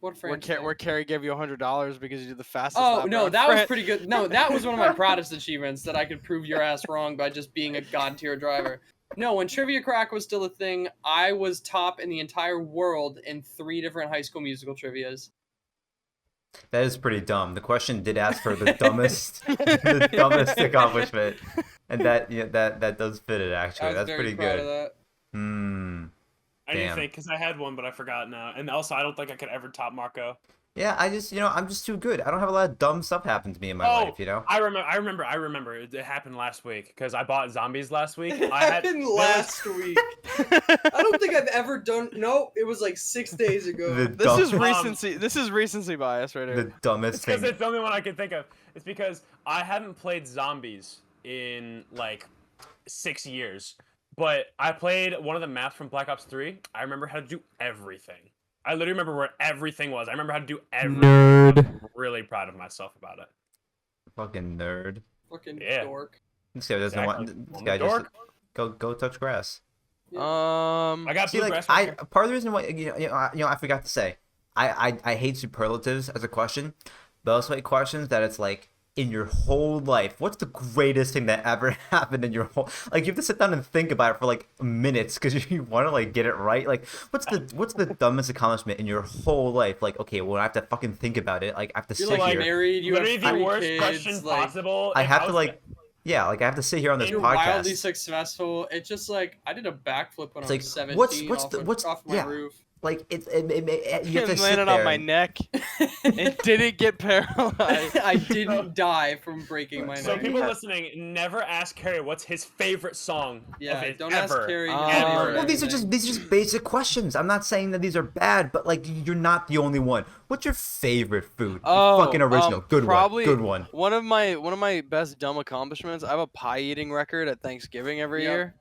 What Where, friend? where Cary gave you $100 because you did the fastest Oh lap no, around that was France? pretty good. No, that was one of my proudest achievements that I could prove your ass wrong by just being a god tier driver. No, when Trivia Crack was still a thing, I was top in the entire world in 3 different High School Musical trivias. That is pretty dumb. The question did ask for the dumbest, the dumbest accomplishment, and that does fit it I actually. was That's very pretty proud good. of that. I didn't Damn. think because I had one, but I forgot now. And also, I don't think I could ever top Marco. Yeah, I'm just too good. I don't have a lot of dumb stuff happen to me in my life, you know. I remember. It happened last week because I bought zombies last week. I had happened last week. I don't think I've ever done. No, it was like 6 days ago. This is dumb- recency. This is recency bias right here. The dumbest It's because thing. it's the only one I can think of. It's because I haven't played zombies in like 6 years. But I played one of the maps from Black Ops 3. I remember how to do everything. I literally remember where everything was. I remember how to do everything. I'm really proud of myself about it. Fucking nerd. Fucking Yeah. dork. This guy doesn't want. Exactly. This guy just Dork. go touch grass. I got See, bluegrass. like right here. part of the reason why I forgot to say, I hate superlatives as a question, but also hate questions that it's like in your whole life, what's the greatest thing that ever happened in your whole, like you have to sit down and think about it for like minutes because you want to like get it right. Like what's the dumbest accomplishment in your whole life? Like okay, well I have to fucking think about it. Like I have to You're sit like here. married. You have Literally the 3 worst kids. question like, possible. I if have to was like, yeah, like I have to sit here on this You're podcast. wildly successful. It's just like I did a backflip when It's I like, was 17 what's off my yeah. roof. Like you have to sit landed there. on my neck and didn't get paralyzed. I didn't die from breaking my So neck. people listening, never ask Cary what's his favorite song. Yeah, of his don't ask ever. Cary. Ever. Well, these are just basic questions. I'm not saying that these are bad, but like you're not the only one. What's your favorite food? Fucking original. Good probably one. Good one. One of my best dumb accomplishments. I have a pie eating record at Thanksgiving every Yep. year.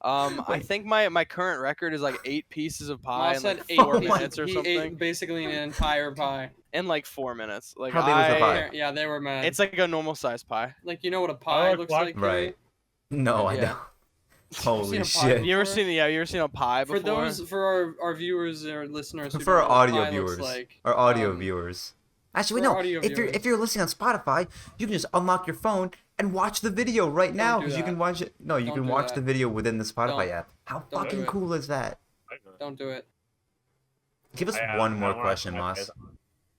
I think my current record is like 8 pieces of pie Moss in like had 8 4 pieces. minutes or He something. ate basically an entire pie. In like 4 minutes. Like How big was the pie? Yeah, yeah, they were mad. It's like a normal size pie. like you know what a pie like looks black- like. Right. No, I Yeah. don't. Holy seen a pie? shit. You ever seen a pie before? For our viewers or listeners, who For don't our know what audio pie looks viewers. like, Our audio um, viewers. Actually, for no. our audio If viewers. you're listening on Spotify, you can just unlock your phone and watch the video right now do because you that. can watch it. No, you Don't can do watch that. the video within the Spotify Don't. app. How Don't fucking do it. cool is that? Don't do it. Give us I one more don't wanna- question, Moss.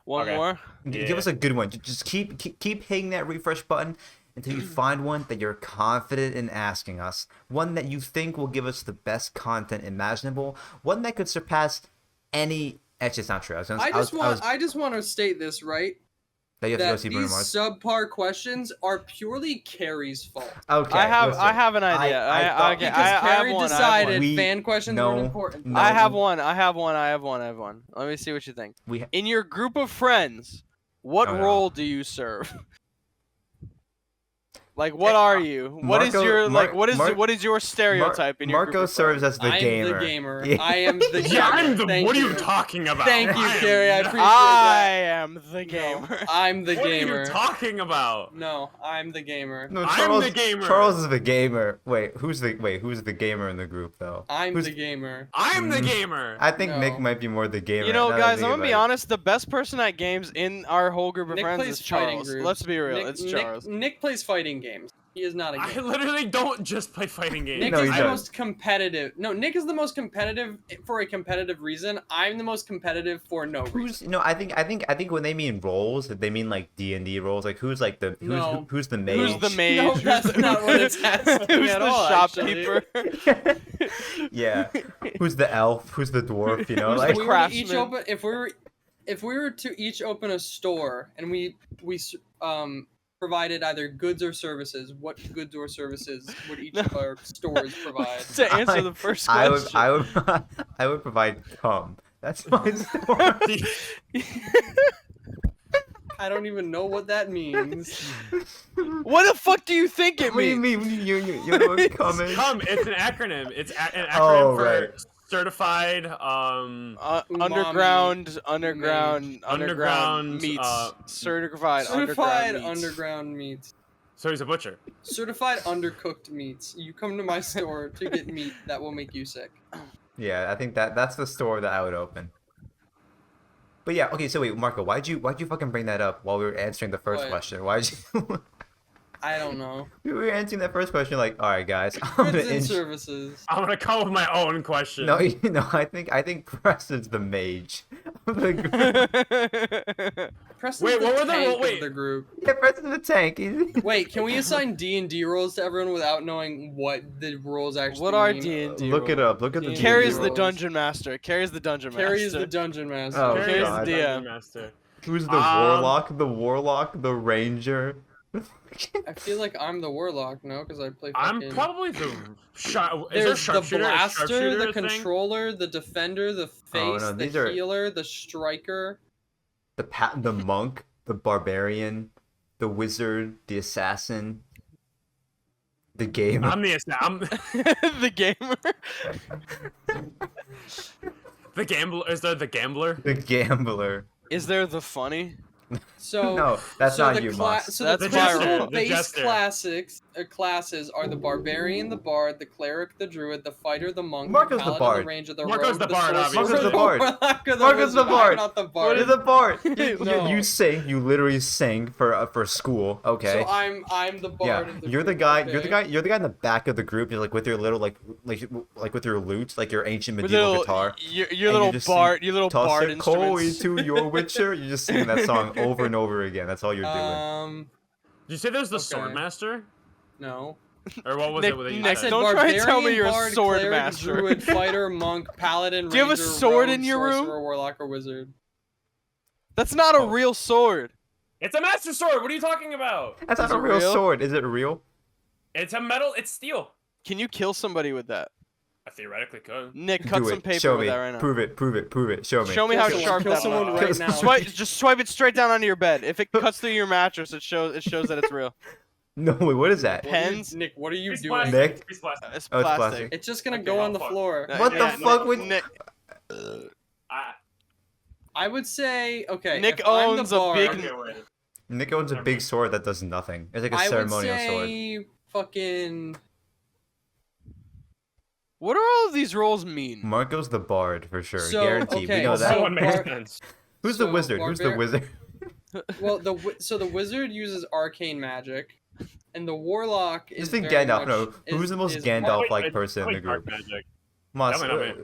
One Okay. more. Give Yeah. us a good one. Just keep hitting that refresh button until you find one that you're confident in asking us, one that you think will give us the best content imaginable, one that could surpass any. Actually, it's not true. I just want to state this, right? that you have to go That see Bruno these Mars. subpar questions are purely Cary's fault. Okay, I listen. have an idea. I thought- Because I have Cary one, I have decided one. We- fan questions no, weren't important. no. I have one. Let me see what you think. We In your group of friends, what Oh, no. role do you serve? Like, what are you? What is Marco- your Mar- what is your stereotype in your Marco group of serves friends? as the I'm gamer. the gamer. Yeah. I am the gamer. Yeah, I'm the. Thank What are you you talking about? Thank you, I am Cary. I not- appreciate I that. am the gamer. No, I'm the What gamer. are you talking about? No, I'm the gamer. No, I'm Charles, the gamer. Charles is the gamer. Who's the gamer in the group though? I'm Who's- the gamer. I'm the gamer. I think Nick No. might be more the gamer. You know, now that I guys, think I'm gonna be about it. honest. The best person at games in our whole group of Nick friends plays is fighting Charles. groups. Let's be real. Nick, It's Nick- Charles. Nick plays fighting games. He is not a I gamer. literally don't just play fighting games. Nick No, is he the does. most competitive. No, Nick is the most competitive for a competitive reason. I'm the most competitive for no reason. Who's I think when they mean roles, they mean like D&D roles. Like who's like the No. who's the mage? Who's the mage? No, Who's that's the- not what it's asking Who's at the all, shopkeeper? Yeah. Who's the elf? Who's the dwarf? You know, Who's like the If we were to each craftsman? open, if we were to each open a store and we provided either goods or services, what goods or services would each of our stores provide? To answer the first I question. I would provide cum. That's my story. I don't even know what that means. What the fuck do you think it What do you means? mean? You know what cum is? Come, it's an acronym. It's an acronym Oh, for right. certified. Underground Underground, meats. Certified Certified underground meats. underground meats. So he's a butcher. Certified undercooked meats. You come to my store to get meat that will make you sick. Yeah, I think that's the store that I would open. But yeah, okay. So wait, Marco, why'd you fucking bring that up while we were answering the first What? question? Why'd you? I don't know. We were answering that first question like, all right, guys. I'm Goods gonna and services. I'm gonna come with my own question. No, I think Preston's the mage. of the group. Preston's Wait, the what were the- tank wait. of the group. Yeah, Preston's the tank. He's- Wait, can we assign D&D roles to everyone without knowing what the roles actually What are mean? D&D Look it roles? up. Look at the. D&D Carrie's the roles. dungeon master. Carrie's the dungeon master. Cary is the dungeon master. Oh, Carry Carrie's is God. the Dungeon DM. Master. Who's the warlock, the ranger? I feel like I'm the warlock, no? Because I play I'm fucking... probably the shot. Is there There's the sharpshooter? Is blaster, sharpshooter the a thing? controller, the defender, the face, no, the these are- healer, the striker. The monk, the barbarian, the wizard, the assassin, the gamer. I'm The gamer. the gambler. Is there the gambler? The gambler. Is there the funny? So No, that's so not the you, cla- Moss. So That's the, my jester, role. the The base jester. classes are the barbarian, the bard, the cleric, the druid, the fighter, the monk, Marco's the the paladin, bard. the ranger, the Marco's rogue, the bard, sorcerer, obviously. Marco's the bard. warlock, or the Marco's the wizard. I'm bard. not the What bard. is a bard? No. You sing. You literally sing for school. Okay. So I'm the bard. Yeah, of the you're the group, guy. okay? You're the guy in the back of the group. You're like with your little like with your lute, like your ancient With medieval little, guitar. Your And you little just bard. sing, Your little Toss bard it coal instruments. into your witcher. You're just singing that song over and over again. That's all you're doing. Did you say there's the Okay. swordmaster? No. Or what was Nick- it? That you Nick, I said? said don't try and tell me barbarian, you're a bard, sword cleric, master. druid, fighter, monk, paladin, Do you have a ranger, sword rogue, in your room? sorcerer, warlock, or wizard. That's not a Oh. real sword. It's a master sword. What are you talking about? That's not Is a it real real? sword. Is it real? It's a metal. It's steel. Can you kill somebody with that? I theoretically could. Nick, cut Do some it. paper Show with me. that right now. Prove it. Show me. Show me Kill how someone, sharp kill that someone was. right now. Just swipe it straight down onto your bed. If it cuts through your mattress, it shows that it's real. No, wait. What is that? What are you- Pens? Nick, what are you It's doing? plastic. Nick? It's plastic. It's Oh, it's plastic. plastic. It's just gonna Okay, go oh, on the fuck. floor. What the fuck would- Nick? I would say okay. Nick if I'm the owns a bard, big- Okay, wait. Nick owns a big sword that does nothing. It's like a I would ceremonial sword. say fucking. What do all of these roles mean? Marco's the bard for sure. So, Guaranteed. okay, We know Well, that. that one makes bar- sense. Who's the so wizard? Who's the barbar- wizard? Well, so the wizard uses arcane magic, and the warlock is Just think very Gandalf. much- No, who's the most is- Gandalf-like Wait, person in the dark group? magic. Moss, Definitely not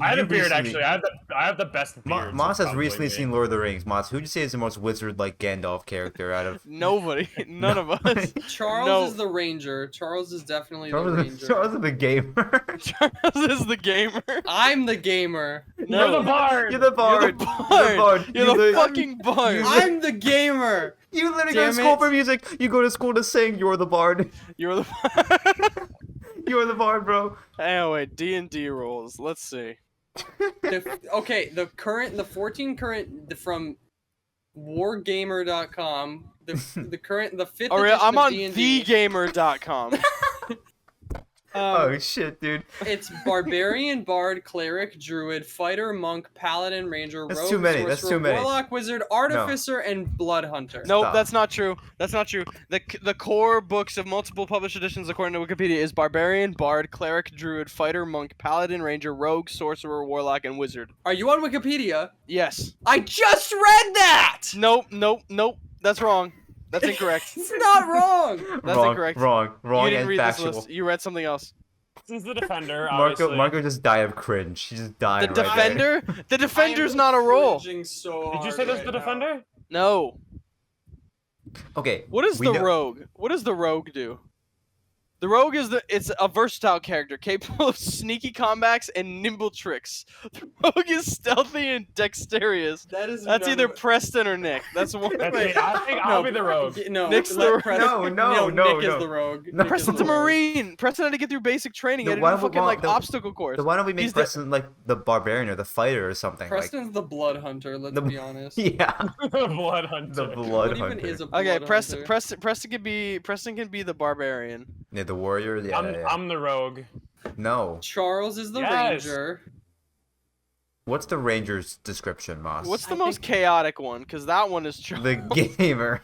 I have a beard recently- actually. I have the best beard. Moss has recently seen Lord of the Rings. Moss, who'd you say is the most wizard-like Gandalf character out of? Nobody. None of us. Charles No. is the ranger. Charles is definitely the Charles, ranger. Charles is the gamer. Charles is the gamer. I'm the gamer. You're the bard. You're the bard. You're the bard. You're the li- fucking bard. I'm the gamer. You literally go to Damn school it. for music. You go to school to sing. You're the bard. You're the. You're the bard, bro. Anyway, D&D rules. Let's see. Okay, the 14 current from wargamer.com. The 5th Oh, edition I'm of on D&D. thegamer.com. Oh shit, dude. It's barbarian, bard, cleric, druid, fighter, monk, paladin, ranger, That's rogue, too many, that's sorcerer, too many. warlock, wizard, artificer, and blood hunter. Nope, Stop. that's not true. That's not true. The core books of multiple published editions, according to Wikipedia, is barbarian, bard, cleric, druid, fighter, monk, paladin, ranger, rogue, sorcerer, warlock, and wizard. Are you on Wikipedia? Yes. I just read that! Nope. That's wrong. That's incorrect. It's not wrong! That's wrong, incorrect. Wrong You didn't and read factual. this list. You read something else. This is the defender. Marco Obviously. just died of cringe. He just died. The right there. defender? The defender's not a role. So Did you say there's the defender? No. Okay. What is we the know- rogue? What does the rogue do? The rogue it's a versatile character capable of sneaky combats and nimble tricks. The rogue is stealthy and dexterous. That's That's either Preston or Nick. That's one. That's me. I think I'll be the rogue. No, Nick's let the- Preston- No, Nick is no. the rogue. No. Nick is Preston's the a rogue. marine. Preston had to get through basic training. He Then had to why do would- fucking like then- obstacle course. Then why don't we make He's the- Preston like the barbarian or the fighter or something? Preston's the blood hunter, let's The- be honest. Like, yeah, Blood hunter. the What blood even hunter. is a blood Okay, Preston hunter? Preston can be the barbarian. Yeah, the warrior. Yeah, yeah. I'm the rogue. No. Charles is the Yes. ranger. What's the ranger's description, Moss? What's the I most think- chaotic one? Because that one is true. the gamer?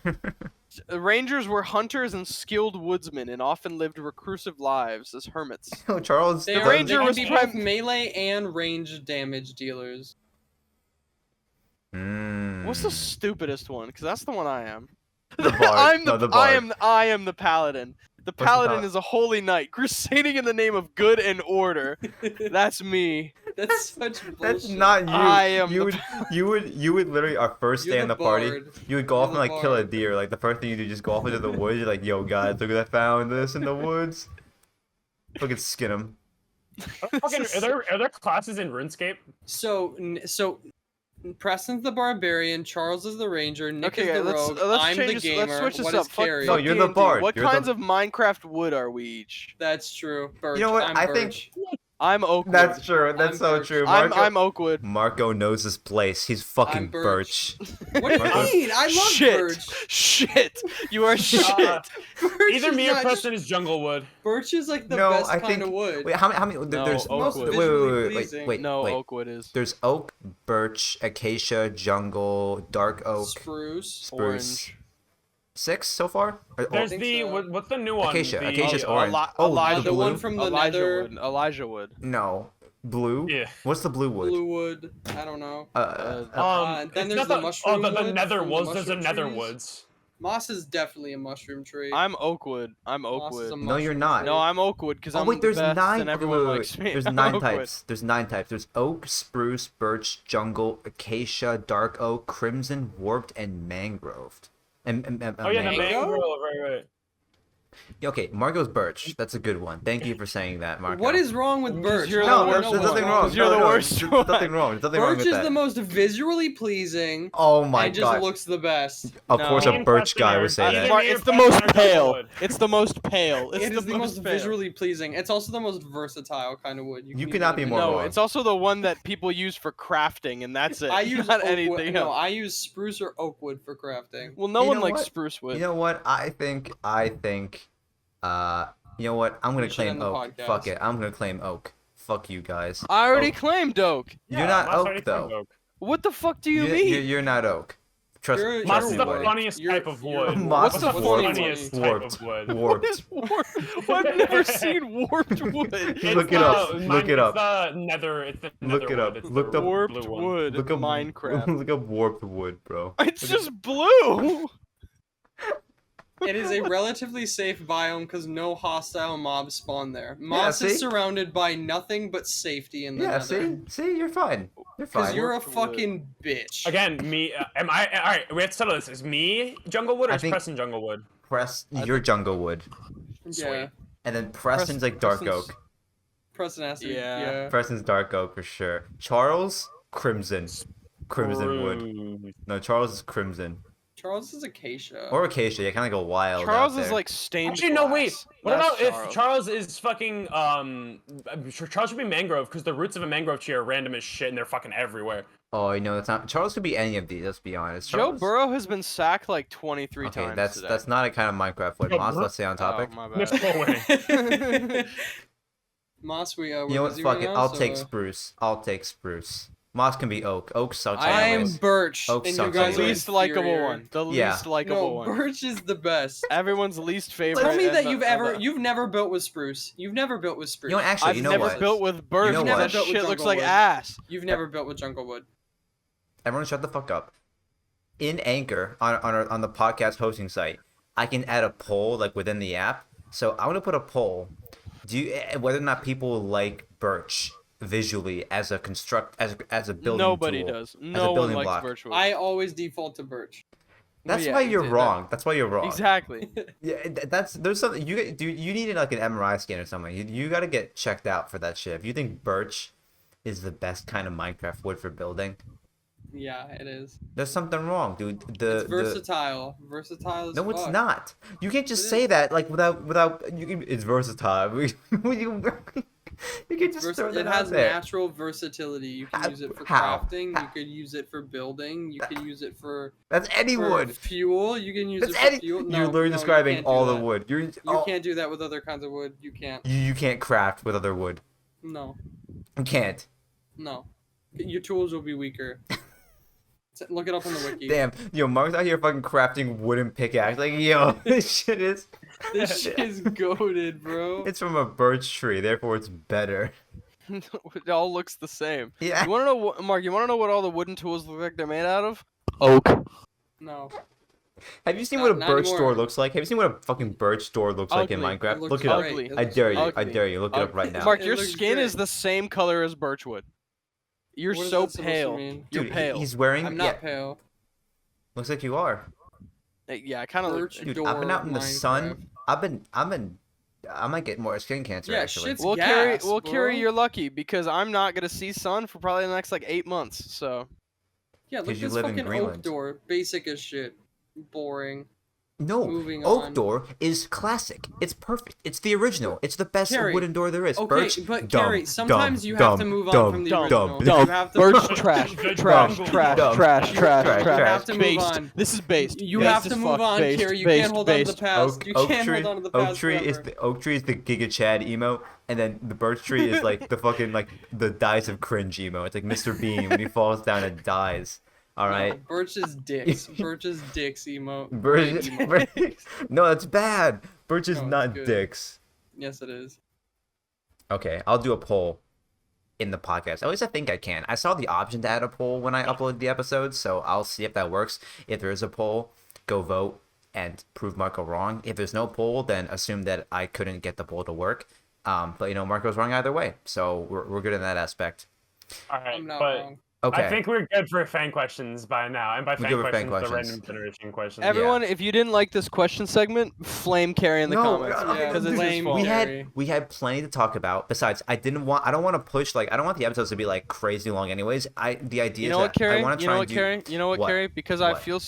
Rangers were hunters and skilled woodsmen and often lived reclusive lives as hermits. No, Charles. They The are, ranger they can was be prim- both melee and range damage dealers. What's the stupidest one? Because that's the one I am. The bard. I'm No, the, the bard. I am the paladin. The the paladin pal- is a holy knight, crusading in the name of good and order. That's me. That's such bullshit. That's not you. I am You the you would literally our first You're day in the the party. bard. You would go off You're and the like kill a bard. deer. Like the first thing you do, just go off into the woods. You're like, yo guys, look at I found this in the woods. Fucking skin him. Are there classes in RuneScape? So Preston's the barbarian, Charles is the ranger, Nick Okay, is the let's rogue, let's I'm change the this. gamer. Let's switch this what up. is Fuck, Cary? No, fuck you're the D&D. bard. What You're the- kinds of Minecraft wood are we each? That's true. Birch. You know what? I'm I think- Birch. I'm Oakwood. That's true. That's I'm so Birch. true. I'm Oakwood. Marco knows his place. He's fucking I'm Birch. Birch. What do you Marco- mean? I love Shit. Birch. Shit. You are shit. Birch Either is me or not- Preston is Junglewood. Birch is like the No, best I kind think- of wood. Wait, how many? No, There's Oakwood. wait. No, Oakwood is. There's oak, birch, acacia, jungle, dark oak, Spruce. spruce. Orange. 6 so far? Or- There's think the so. what's the new one? Acacia. The- Acacia's Oh, orange. Elijah the the blue? one from the Elijah nether. Wood. Elijah Wood. No, blue. Yeah. What's the blue wood? Blue wood. I don't know. Uh, then it's there's not the oh, mushroom the wood nether from the woods. There's a mushroom nether trees. woods. Moss is definitely a mushroom tree. I'm Oakwood. I'm Moss is a Oakwood. No, you're mushroom not. tree. No, I'm Oakwood because oh I'm wait, the there's best 9. and everyone likes me. There's I'm 9 Oakwood. types. There's 9 types. There's oak, spruce, birch, jungle, acacia, dark oak, crimson, warped, and mangroved. And Oh yeah, the Mango? mangrove. Right. Yeah, okay, Margot's birch. That's a good one. Thank you for saying that, Marco. What is wrong with birch? you're No, the there's, worst there's nothing one. wrong. You're the No, worst There's one. nothing wrong. There's nothing wrong Birch with is that. the most visually pleasing Oh my and just god. looks the best. Of No. course, Me a and birch Preston guy are would say either that. me Mark, or it's the Preston most are pale. Junglewood. It's the most pale. It's It is the most pale. visually pleasing. It's also the most versatile kind of wood. You can cannot use be more No, wrong. it's also the one that people use for crafting, and that's it. I use not oak anything wood. No, else. I use spruce or oak wood for crafting. Well, no You one know likes what? spruce wood. You know what? I think. You know what? I'm gonna We should claim end the oak. podcast. Fuck it. I'm gonna claim oak. Fuck you guys. I already Oak. claimed oak. You're not Moss already oak though. claimed oak. What the fuck do you mean? You're not oak. Trust You're- Moss trust is me, the buddy. funniest You're- type of you're- wood. Moss What's is the warped. funniest type Warped. of wood? What Warped. is warped? I've never seen warped wood. It's Look it up. the- Look it up. It's the nether. It's the nether Look it up. wood. It's Look the up Warped blue one. wood. Look up Minecraft. Look up warped wood, bro. It's just blue. It is a relatively safe biome because no hostile mobs spawn there. Moss see? is surrounded by nothing but safety in the Yeah, nether. see, you're fine. You're Because fine. you're a Worked wood. fucking bitch. Again, me. Am I? All right, we have to settle this. Is me Junglewood or I is think- Preston Junglewood? You're Junglewood, Yeah. and then Preston's like Dark Preston's- Oak. Preston has to be, Yeah. yeah. Preston's Dark Oak for sure. Charles, Crimson. Crimson Wood. Rude. No, Charles is Crimson. Charles is Acacia. Or Acacia, you kind of go wild. Charles out is there. like stained Actually, no. Wait. glass. What That's about if Charles is fucking? I'm sure Charles should be mangrove because the roots of a mangrove tree are random as shit and they're fucking everywhere. Oh, no, that's not. Charles could be any of these. Let's be honest. Joe Charles... Burrow has been sacked like 23 Okay, times that's today. that's not a kind of Minecraft wood. Joe Moss, Burrow? let's stay on topic. Oh, my Miss bad. Winning. Moss, we You know what? busy Fuck right it. now, I'll so, take spruce. I'll take spruce. Moss can be oak. Oak sucks. I am anyways. Birch, Oak and you sucks The guys are anyways. least likable inferior. one. The Yeah. least likable No, one. Birch is the best. Everyone's least favorite. Tell me and that the- you've never built with spruce. You've never built with spruce. You know, actually, I've you know never what? built with birch. know because what? that shit looks like Junglewood. ass. You've never built with Junglewood. Everyone, shut the fuck up. In Anchor on the podcast hosting site, I can add a poll like within the app. So I want to put a poll. Whether or not people like birch visually as a building Nobody tool, does. as a No one building likes block. birch wood. I always default to Birch. That's Yeah, why you you're did that. wrong. That's why you're wrong. Exactly. Yeah, there's something you need like an MRI scan or something. You got to get checked out for that shit. If you think birch is the best kind of Minecraft wood for building, Yeah, it is. there's something wrong, dude. It's versatile. Versatile as No, it's fuck. not. You can't just It say is. that like without. It's versatile. You can just throw that It out has there. natural versatility. You can How- use it for how? crafting. How? You could use it for building. You can use it for, That's any for wood. fuel. You can use That's it for any. fuel. No, You're literally no, describing you can't do all the that. wood. You can't do that with other kinds of wood. You can't. You can't craft with other wood. No. You can't. No. Your tools will be weaker. Look it up on the wiki. Damn, yo, Mark's out here fucking crafting wooden pickaxe. Like, yo, this shit is. This shit is goaded, bro. It's from a birch tree, therefore it's better. It all looks the same. Yeah. You want to know, Mark? You want to know what all the wooden tools look like they're made out of? Oak. No. Have you seen Not- what a not birch anymore. door looks like? Have you seen what a fucking birch door looks like in Ugly. Minecraft? It looks Look it up. great. Ugly. It I looks dare you. I ugly. dare you. Look it up right now. Mark, It your looks skin is great. the same color as birchwood. You're What is so that supposed to pale. mean? You're Dude, pale. he's wearing. I'm Yeah, not pale. looks like you are. Yeah, I kind of look. Birch Dude, door I've been out in the Minecraft. sun. I might get more skin cancer Yeah, actually. shit's Well, gas, Cary, bro. you're lucky because I'm not gonna see sun for probably the next like 8 months. So Yeah, look 'Cause at you this live in fucking oak Greenland. door. Basic as shit. Boring. No, Moving oak on. door is classic. It's perfect. It's the original. It's the best Cary, wooden door there is. Okay, Birch, but dumb, Cary, sometimes dumb, you have dumb, to move on dumb, from the dumb, original. dumb. You have to birch trash, Good trash, jungle. trash, Dumb. trash, trash, Trash, trash. have to move Based. on. This is based. You Based have as to move fuck. on, Based, Cary. You based, can't hold on to based. the past. You can't hold on to the past forever. Oak tree is the Giga Chad emo, and then the birch tree is like the fucking like the dies of cringe emo. It's like Mr. Bean when he falls down and dies. All right. No, Birch's dicks. Birch's dicks emote. Birch, no, that's bad. Birch is No, it's not good. dicks. Yes, it is. Okay, I'll do a poll in the podcast. At least I think I can. I saw the option to add a poll when I upload the episodes, so I'll see if that works. If there is a poll, go vote and prove Marco wrong. If there's no poll, then assume that I couldn't get the poll to work. But you know, Marco's wrong either way, so we're good in that aspect. All right, I'm not but wrong. Okay. I think we're good for fan questions by now, and by We're fan good with fan questions, the questions. random generation questions. Everyone, if you didn't like this question segment, flame Cary in the comments okay, because it's his blame fault. we Cary. had plenty to talk about. Besides, I don't want to push I don't want the episodes to be like crazy long. Anyways, the idea You know is what, that I Cary? want to You try know and what, do. Cary? You know what, What? Cary? Because I What? feel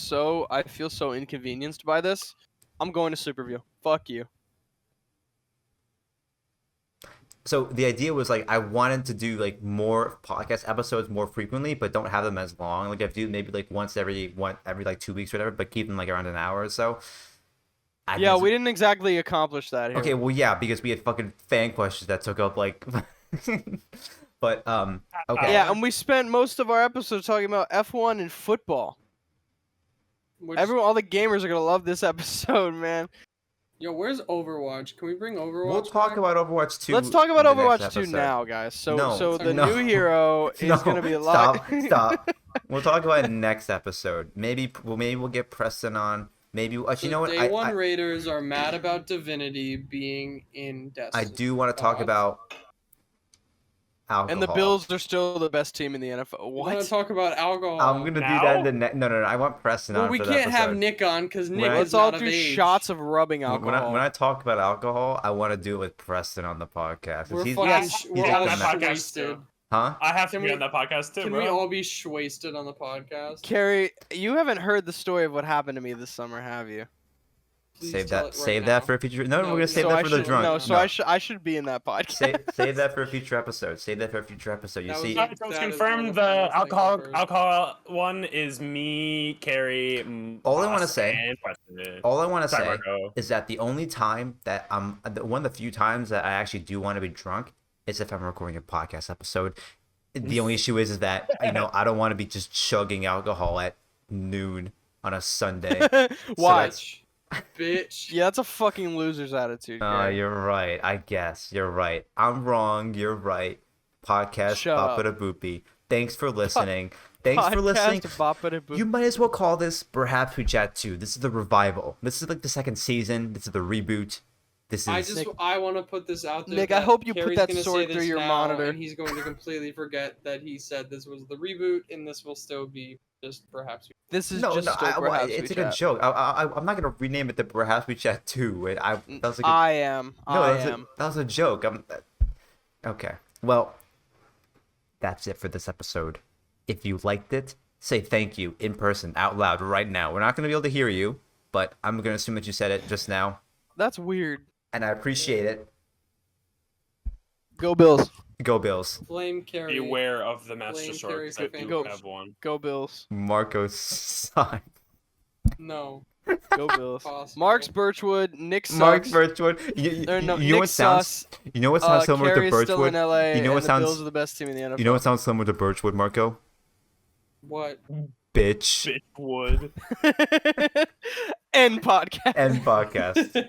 so inconvenienced by this. I'm going to Superview. Fuck you. So the idea was like I wanted to do like more podcast episodes more frequently, but don't have them as long. Like I do maybe like once every like 2 weeks or whatever, but keep them like around an hour or so. Yeah, we didn't exactly accomplish that here. Okay, well yeah, because we had fucking fan questions that took up like. But okay. Yeah, and we spent most of our episodes talking about F1 and football. Which, All the gamers are gonna love this episode, man. Yo, where's Overwatch? Can we bring Overwatch? We'll talk back? about Overwatch 2. Let's talk about in the next Overwatch 2 episode. now, guys. So, No, so the no. new hero is No, gonna be a lot. Stop. We'll talk about it next episode. Maybe we'll get Preston on. Maybe So you know what? Day One Raiders are mad about Divinity being in I Destiny. do want to talk about alcohol. And the Bills are still the best team in the NFL. I want to What? talk about alcohol. I'm gonna do that in the next. No. I want Preston Well, on we for the can't have episode. Nick on because Nick When I- is Let's all not of do age. shots of rubbing alcohol. When I talk about alcohol, I want to do it with Preston on the podcast. 'Cause We're he's, fucking. Yes, he's We're got all the that ma- podcast wasted. too. Huh? I have to Can be we- on that podcast too, Can bro. we all be wasted on the podcast? Cary, you haven't heard the story of what happened to me this summer, have you? Please Save tell that. it right Save now. that for a future. No, we're gonna save so that I for the should, drunk. No, so I should be in that podcast. Save that for a future episode. Save that for a future episode. You That see, was Alright, so it's That is confirmed one of the the finest things I've alcohol one is me, Cary, All I wanna Moss, say- and Preston. all I want to Sorry, say Marco. is that the only time that one of the few times that I actually do want to be drunk is if I'm recording a podcast episode. The only issue is that I don't want to be just chugging alcohol at noon on a Sunday. Why? Bitch. Yeah, that's a fucking loser's attitude. Cary. You're right. I guess you're right. I'm wrong. You're right. Podcast Shut up. Boppa Boopy. Thanks for listening. Thanks for listening. Podcast Boppa-da-boop. You might as well call this Bruhaps We Chat 2. This is the revival. This is like the second season. This is the reboot. This is I want to put this out there. Nick, I that hope you put Cary's that gonna sword say through this your now, monitor. And he's going to completely forget that he said this was the reboot, and this will still be just perhaps. This is no, just still Bruhaps it's We like a Chat. joke. I'm not gonna rename it the Bruhaps We Chat 2. That was like I am. no, I that am. was a joke. Okay. Well, that's it for this episode. If you liked it, say thank you in person, out loud, right now. We're not gonna be able to hear you, but I'm gonna assume that you said it just now, That's weird. and I appreciate it. Go Bills. Go Bills. Blame Cary. Beware of the Master Blame Sword, Cary 'cause I for do Go. have one. Go Bills. Marco's son. No. Go Bills. Possible. Mark's Birchwood. Nick sucks. Mark Birchwood. You Or no, know Nick what sounds? sus. You know what sounds similar to Cary's still in Birchwood? LA. You know what and sounds- The Bills are the best team in the NFL. You know what sounds similar to Birchwood, Marco? What? Bitch. Bitchwood. End podcast. End podcast.